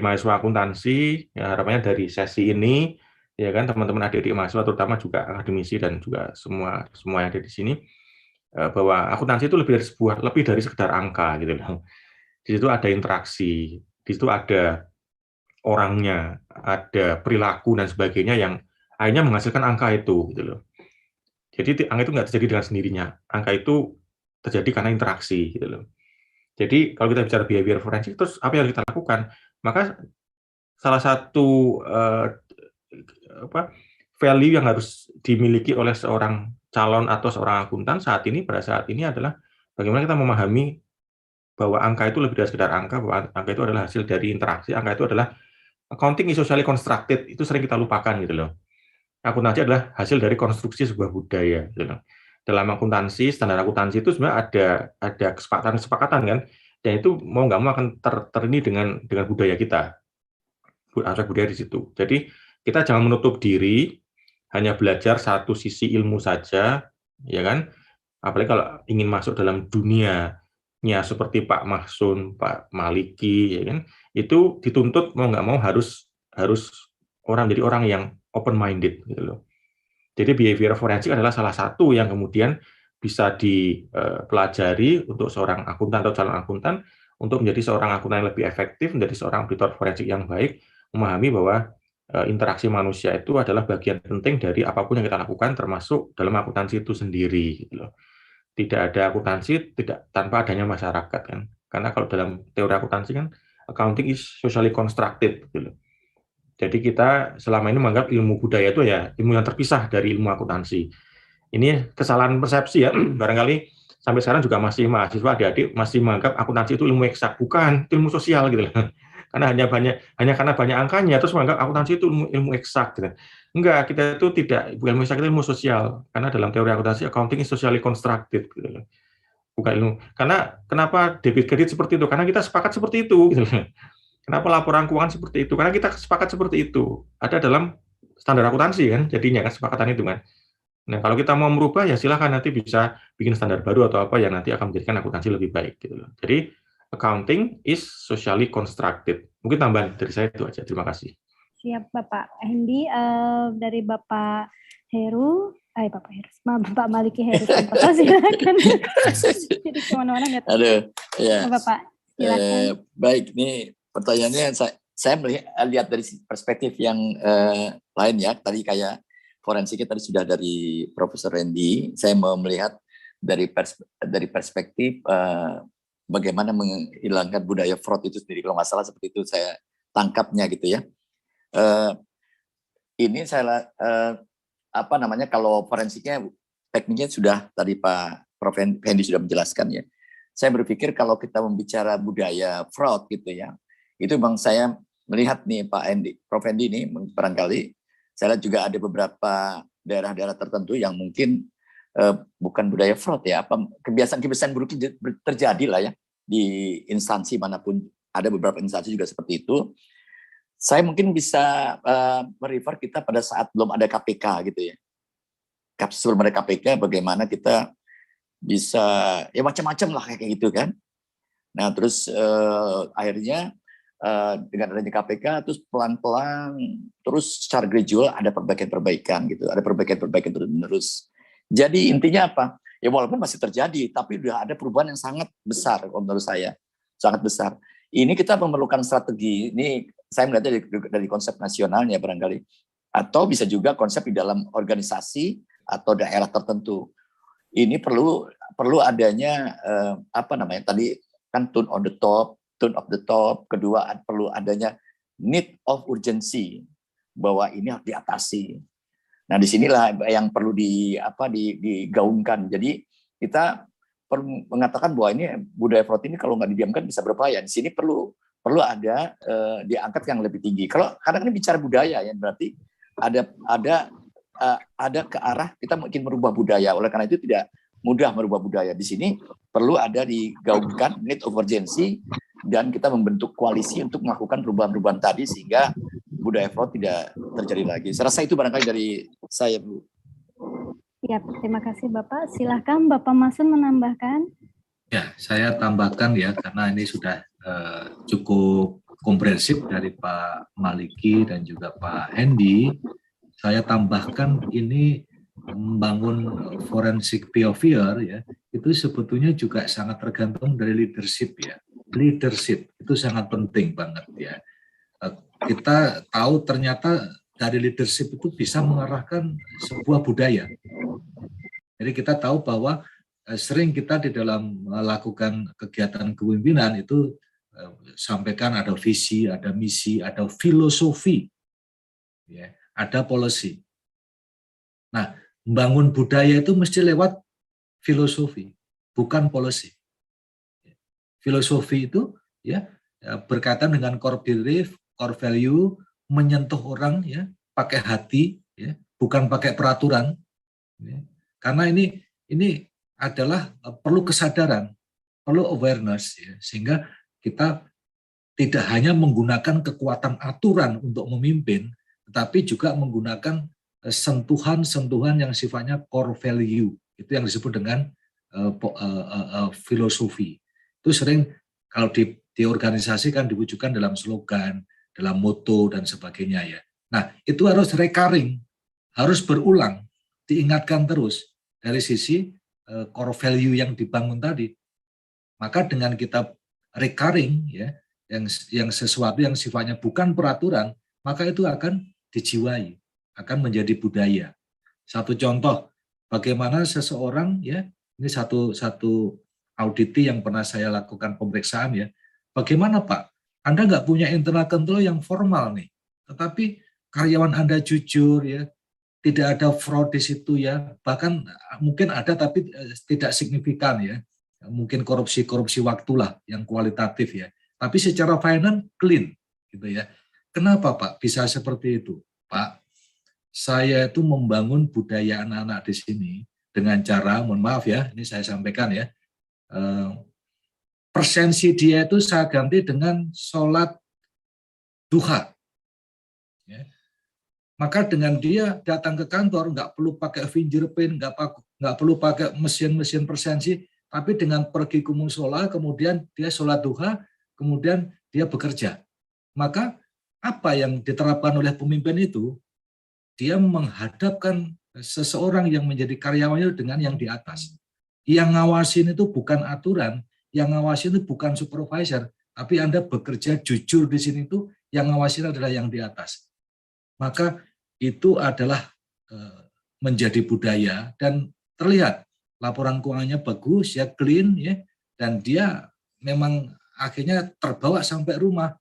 mahasiswa akuntansi, ya harapannya dari sesi ini, ya kan teman-teman adik-adik mahasiswa, terutama juga akademisi dan juga semua yang ada di sini, bahwa akuntansi itu lebih dari sekedar angka gitu loh. Di situ ada interaksi, di situ ada orangnya, ada perilaku dan sebagainya yang akhirnya menghasilkan angka itu gitu loh. Jadi angka itu nggak terjadi dengan sendirinya, angka itu terjadi karena interaksi gitu loh. Jadi kalau kita bicara behavior forensik, terus apa yang kita lakukan? Maka salah satu value yang harus dimiliki oleh seorang calon atau seorang akuntan pada saat ini adalah bagaimana kita memahami bahwa angka itu lebih dari sekedar angka, bahwa angka itu adalah hasil dari interaksi, angka itu adalah accounting is socially constructed, itu sering kita lupakan gitu loh. Akuntansi adalah hasil dari konstruksi sebuah budaya gitu loh. Dalam akuntansi, standar akuntansi itu sebenarnya ada kesepakatan kan, dan itu mau nggak mau akan terini dengan budaya kita, aspek budaya di situ. Jadi kita jangan menutup diri hanya belajar satu sisi ilmu saja, ya kan? Apalagi kalau ingin masuk dalam dunianya seperti Pak Mahsun, Pak Maliki, ya kan? Itu dituntut mau nggak mau harus orang jadi orang yang open minded gitu loh. Jadi behavior forensik adalah salah satu yang kemudian bisa dipelajari untuk seorang akuntan atau calon akuntan untuk menjadi seorang akuntan yang lebih efektif, menjadi seorang auditor forensik yang baik, memahami bahwa interaksi manusia itu adalah bagian penting dari apapun yang kita lakukan, termasuk dalam akuntansi itu sendiri. Gitu loh. Tidak ada akuntansi tanpa adanya masyarakat kan. Karena kalau dalam teori akuntansi kan accounting is socially constructed. Gitu loh. Jadi kita selama ini menganggap ilmu budaya itu ya ilmu yang terpisah dari ilmu akuntansi. Ini kesalahan persepsi ya. Barangkali sampai sekarang juga masih mahasiswa adik-adik masih menganggap akuntansi itu ilmu eksak, bukan, itu ilmu sosial gitu loh. Karena hanya karena banyak angkanya terus menganggap akuntansi itu ilmu eksak gitu. Enggak, kita itu tidak ilmu eksak, itu ilmu sosial. Karena dalam teori akuntansi accounting is socially constructed gitu loh. Bukan ilmu. Karena kenapa debit kredit seperti itu? Karena kita sepakat seperti itu gitu loh. Kenapa laporan keuangan seperti itu? Karena kita sepakat seperti itu. Ada dalam standar akuntansi kan, jadinya kan kesepakatan itu kan. Nah, kalau kita mau merubah ya silakan nanti bisa bikin standar baru atau apa yang nanti akan menjadikan akuntansi lebih baik gitu loh. Jadi accounting is socially constructed. Mungkin tambahan dari saya itu aja. Terima kasih. Siap Bapak Hendy. Dari Bapak Heru, Bapak Maliki Heru, silakan. Jadi kemana-mana nggak tahu. Ya. Bapak, silakan. Baik, ini pertanyaannya saya lihat dari perspektif yang lain ya. Tadi kayak forensiknya tadi sudah dari Profesor Randy. Saya mau melihat dari perspektif bagaimana menghilangkan budaya fraud itu sendiri. Kalau nggak salah seperti itu saya tangkapnya gitu ya. Ini saya kalau forensiknya tekniknya sudah tadi Pak Prof Hendy sudah menjelaskan ya. Saya berpikir kalau kita membicara budaya fraud gitu ya, itu bang saya melihat nih Pak Hendy, Prof Hendy ini barangkali saya lihat juga ada beberapa daerah-daerah tertentu yang mungkin bukan budaya fraud ya, kebiasaan-kebiasaan buruk terjadi lah ya di instansi manapun, ada beberapa instansi juga seperti itu. Saya mungkin bisa merefer kita pada saat belum ada KPK gitu ya. Sebelum ada KPK bagaimana kita bisa ya macam-macam lah kayak gitu kan. Nah terus akhirnya dengan adanya KPK terus pelan-pelan terus secara gradual ada perbaikan-perbaikan gitu, ada perbaikan-perbaikan terus. Jadi intinya apa? Ya walaupun masih terjadi, tapi sudah ada perubahan yang sangat besar menurut saya, sangat besar. Ini kita memerlukan strategi. Ini saya melihatnya dari konsep nasionalnya barangkali, atau bisa juga konsep di dalam organisasi atau daerah tertentu. Ini perlu adanya tadi kan tone of the top. Kedua perlu adanya need of urgency, bahwa ini harus diatasi. Nah disinilah yang perlu digaungkan. Jadi kita perlu mengatakan bahwa ini budaya fraud ini kalau nggak didiamkan bisa berbahaya. Di sini perlu ada diangkat yang lebih tinggi. Karena ini bicara budaya ya, berarti ada ke arah kita mungkin merubah budaya. Oleh karena itu mudah merubah budaya. Di sini perlu ada digaungkan need of urgency dan kita membentuk koalisi untuk melakukan perubahan-perubahan tadi sehingga budaya fraud tidak terjadi lagi. Saya rasa itu barangkali dari saya, Bu. Ya, terima kasih Bapak. Silakan Bapak Masun menambahkan. Ya, saya tambahkan ya, karena ini sudah cukup komprehensif dari Pak Maliki dan juga Pak Hendy. Saya tambahkan ini membangun forensic behavior ya, itu sebetulnya juga sangat tergantung dari leadership ya. Leadership itu sangat penting banget ya. Kita tahu ternyata dari leadership itu bisa mengarahkan sebuah budaya. Jadi kita tahu bahwa sering kita di dalam melakukan kegiatan kepemimpinan itu sampaikan ada visi, ada misi, ada filosofi, ya, ada policy. Nah, membangun budaya itu mesti lewat filosofi, bukan policy. Filosofi itu ya berkaitan dengan core belief, core value, menyentuh orang ya pakai hati ya, bukan pakai peraturan. Ya. Karena ini adalah perlu kesadaran, perlu awareness ya, sehingga kita tidak hanya menggunakan kekuatan aturan untuk memimpin, tetapi juga menggunakan sentuhan-sentuhan yang sifatnya core value. Itu yang disebut dengan filosofi. Itu sering kalau di organisasi kan diwujudkan dalam slogan, dalam moto dan sebagainya ya. Nah, itu harus recurring, harus berulang, diingatkan terus dari sisi core value yang dibangun tadi. Maka dengan kita recurring ya, yang sesuatu yang sifatnya bukan peraturan, maka itu akan dijiwai, akan menjadi budaya. Satu contoh bagaimana seseorang ya, ini satu auditi yang pernah saya lakukan pemeriksaan ya. Bagaimana Pak? Anda nggak punya internal control yang formal nih, tetapi karyawan Anda jujur ya, tidak ada fraud di situ ya, bahkan mungkin ada tapi tidak signifikan ya, mungkin korupsi waktulah yang kualitatif ya, tapi secara finance clean gitu ya. Kenapa Pak bisa seperti itu? Pak, saya itu membangun budaya anak-anak di sini dengan cara, mohon maaf ya, ini saya sampaikan ya, persensi dia itu saya ganti dengan sholat duha. Ya. Maka dengan dia datang ke kantor, nggak perlu pakai fingerprint, nggak perlu pakai mesin-mesin persensi, tapi dengan pergi ke musola, kemudian dia sholat duha, kemudian dia bekerja. Maka apa yang diterapkan oleh pemimpin itu, dia menghadapkan seseorang yang menjadi karyawannya dengan yang di atas. Yang ngawasin itu bukan aturan, yang ngawasin itu bukan supervisor, tapi Anda bekerja jujur di sini itu, yang ngawasin adalah yang di atas. Maka itu adalah menjadi budaya dan terlihat laporan keuangannya bagus, ya clean ya, dan dia memang akhirnya terbawa sampai rumah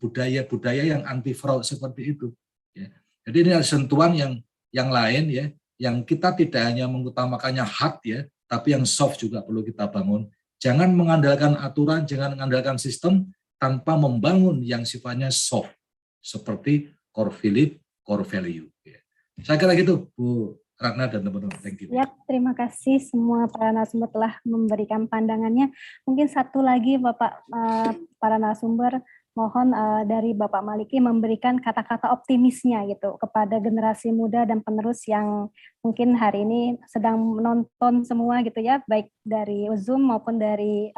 budaya-budaya yang anti fraud seperti itu. Ya. Jadi ini ada sentuhan yang lain ya, yang kita tidak hanya mengutamakannya hard ya, tapi yang soft juga perlu kita bangun. Jangan mengandalkan aturan, jangan mengandalkan sistem tanpa membangun yang sifatnya soft, seperti core value. Saya kira gitu, Bu Ratna dan teman-teman. Thank you. Ya, terima kasih semua para narasumber telah memberikan pandangannya. Mungkin satu lagi Bapak para narasumber, mohon dari Bapak Maliki memberikan kata-kata optimisnya gitu kepada generasi muda dan penerus yang mungkin hari ini sedang menonton semua gitu ya, baik dari Zoom maupun dari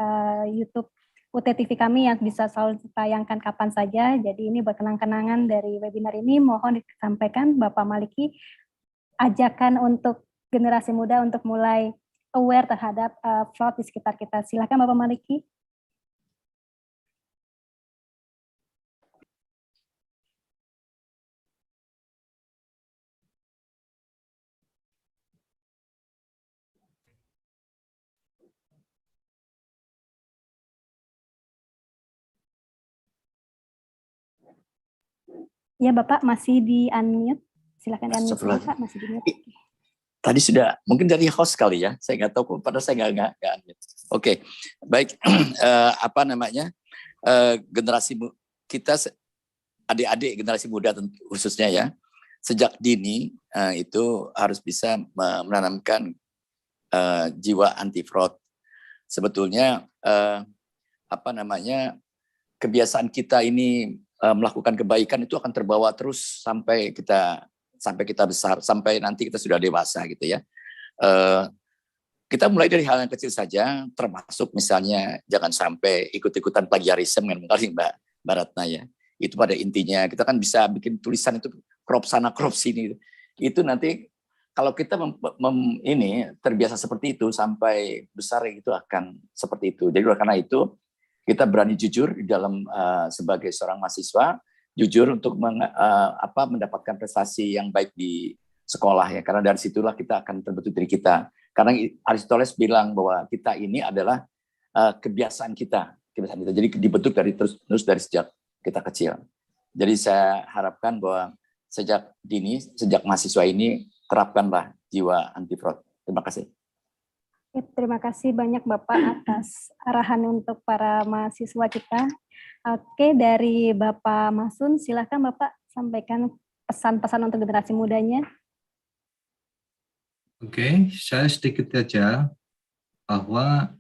YouTube UTTV kami yang bisa selalu ditayangkan kapan saja. Jadi ini berkenang-kenangan dari webinar ini, mohon disampaikan Bapak Maliki ajakan untuk generasi muda untuk mulai aware terhadap fraud di sekitar kita. Silakan Bapak Maliki. Ya Bapak, masih di unmute. Silakan di unmute Bapak, masih di mute. Tadi sudah, mungkin dari host kali ya, saya nggak tahu, padahal saya nggak unmute. Oke, baik. Apa namanya, generasi kita, adik-adik generasi muda khususnya ya, sejak dini itu harus bisa menanamkan jiwa anti fraud. Sebetulnya kebiasaan kita ini melakukan kebaikan itu akan terbawa terus sampai kita besar, sampai nanti kita sudah dewasa gitu ya. Kita mulai dari hal yang kecil saja, termasuk misalnya jangan sampai ikut-ikutan plagiarisme kan Mbak Ratna ya. Itu pada intinya kita kan bisa bikin tulisan itu crop sana crop sini. Itu nanti kalau kita terbiasa seperti itu sampai besar itu akan seperti itu. Jadi karena itu kita berani jujur di dalam sebagai seorang mahasiswa, jujur untuk mendapatkan prestasi yang baik di sekolah ya. Karena dari situlah kita akan terbentuk diri kita. Karena Aristoteles bilang bahwa kita ini adalah kebiasaan kita. Jadi dibentuk terus dari sejak kita kecil. Jadi saya harapkan bahwa sejak mahasiswa ini terapkanlah jiwa anti fraud. Terima kasih. Terima kasih banyak Bapak atas arahan untuk para mahasiswa kita. Oke, dari Bapak Masun, silakan Bapak sampaikan pesan-pesan untuk generasi mudanya. Oke, saya sedikit saja bahwa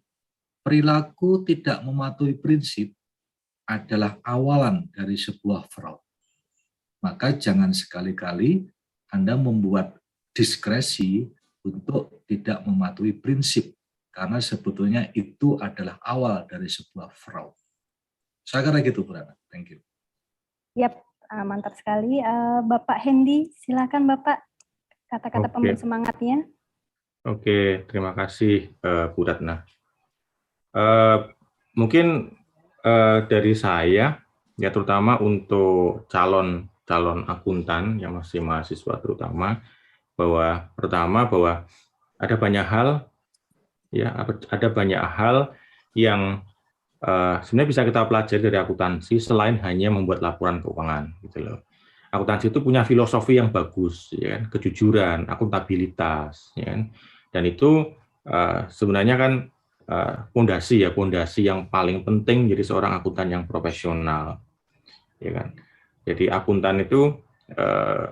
perilaku tidak mematuhi prinsip adalah awalan dari sebuah fraud. Maka jangan sekali-kali Anda membuat diskresi untuk tidak mematuhi prinsip, karena sebetulnya itu adalah awal dari sebuah fraud. Saya kira gitu, Bu Rana. Thank you. Yap, mantap sekali. Bapak Hendy, silakan Bapak kata-kata pemberi semangatnya. Oke, terima kasih Bu Ratna. Mungkin dari saya, ya terutama untuk calon akuntan yang masih mahasiswa terutama, bahwa ada banyak hal yang sebenarnya bisa kita pelajari dari akuntansi selain hanya membuat laporan keuangan gitu loh. Akuntansi itu punya filosofi yang bagus, ya kan? Kejujuran, akuntabilitas, ya kan? Dan itu sebenarnya kan pondasi yang paling penting jadi seorang akuntan yang profesional, ya kan? Jadi akuntan itu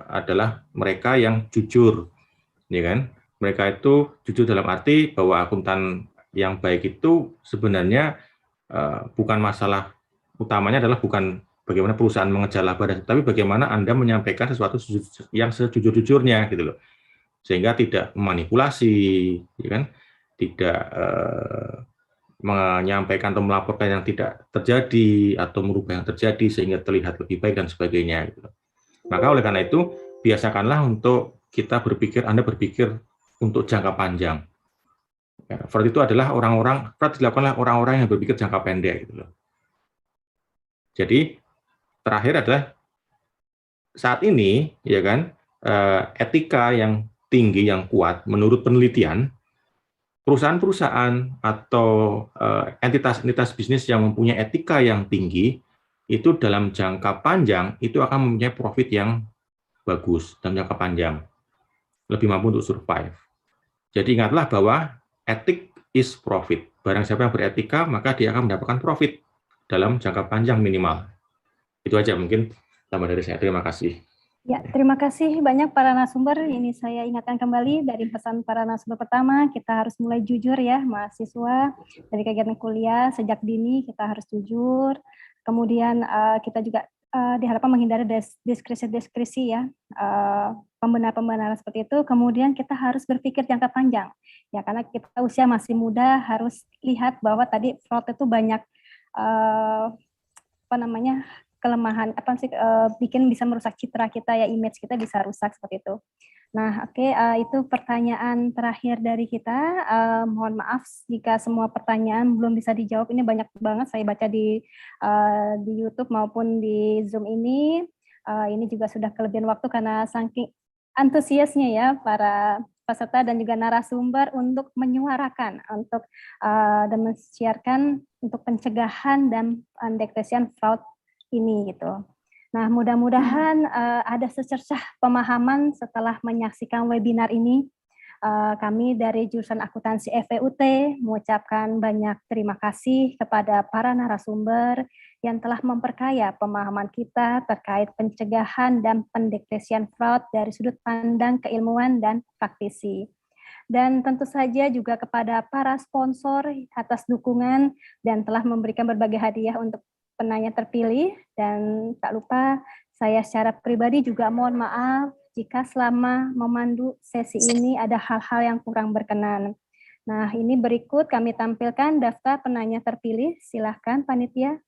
adalah mereka yang jujur, ya kan? Mereka itu jujur dalam arti bahwa akuntan yang baik itu sebenarnya bukan masalah utamanya adalah bukan bagaimana perusahaan mengejar laba, tapi bagaimana Anda menyampaikan sesuatu yang sejujur-jujurnya gitu loh, sehingga tidak memanipulasi, ya kan? Tidak menyampaikan atau melaporkan yang tidak terjadi atau merubah yang terjadi sehingga terlihat lebih baik dan sebagainya gitu. Maka oleh karena itu biasakanlah untuk kita Anda berpikir untuk jangka panjang. Ya, fraud itu adalah fraud dilakukan oleh orang-orang yang berpikir jangka pendek gitu loh. Jadi terakhir adalah saat ini ya kan etika yang tinggi yang kuat menurut penelitian, perusahaan-perusahaan atau entitas-entitas bisnis yang mempunyai etika yang tinggi itu dalam jangka panjang itu akan mempunyai profit yang bagus dalam jangka panjang, lebih mampu untuk survive. Jadi ingatlah bahwa etik is profit. Barang siapa yang beretika maka dia akan mendapatkan profit dalam jangka panjang minimal. Itu aja mungkin tambah dari saya. Terima kasih. Ya, terima kasih banyak para narasumber. Ini saya ingatkan kembali dari pesan para narasumber pertama, kita harus mulai jujur ya, mahasiswa dari kegiatan kuliah sejak dini kita harus jujur. Kemudian kita juga diharapkan menghindari diskresi ya, pembenaran-pembenaran seperti itu. Kemudian kita harus berpikir jangka panjang ya, karena kita usia masih muda, harus lihat bahwa tadi fraud itu banyak kelemahan bikin bisa merusak citra kita ya, image kita bisa rusak seperti itu. Nah, oke, itu pertanyaan terakhir dari kita. Mohon maaf jika semua pertanyaan belum bisa dijawab. Ini banyak banget saya baca di YouTube maupun di Zoom ini. Ini juga sudah kelebihan waktu karena saking antusiasnya ya para peserta dan juga narasumber untuk menyuarakan, untuk dan mensiarkan untuk pencegahan dan pendeteksian fraud ini gitu. Nah, mudah-mudahan ada secercah pemahaman setelah menyaksikan webinar ini. Kami dari jurusan akuntansi FEUT mengucapkan banyak terima kasih kepada para narasumber yang telah memperkaya pemahaman kita terkait pencegahan dan pendeteksian fraud dari sudut pandang keilmuan dan praktisi. dan tentu saja juga kepada para sponsor atas dukungan dan telah memberikan berbagai hadiah untuk penanya terpilih. Dan tak lupa saya secara pribadi juga mohon maaf jika selama memandu sesi ini ada hal-hal yang kurang berkenan. Nah, ini berikut kami tampilkan daftar penanya terpilih. Silahkan panitia.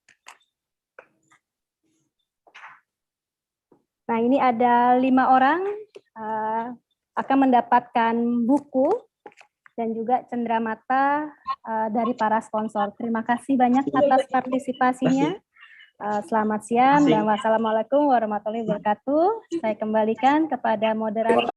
Nah, ini ada 5 orang akan mendapatkan buku dan juga cenderamata dari para sponsor. Terima kasih banyak atas partisipasinya. Selamat siang dan wassalamualaikum warahmatullahi wabarakatuh. Saya kembalikan kepada moderator.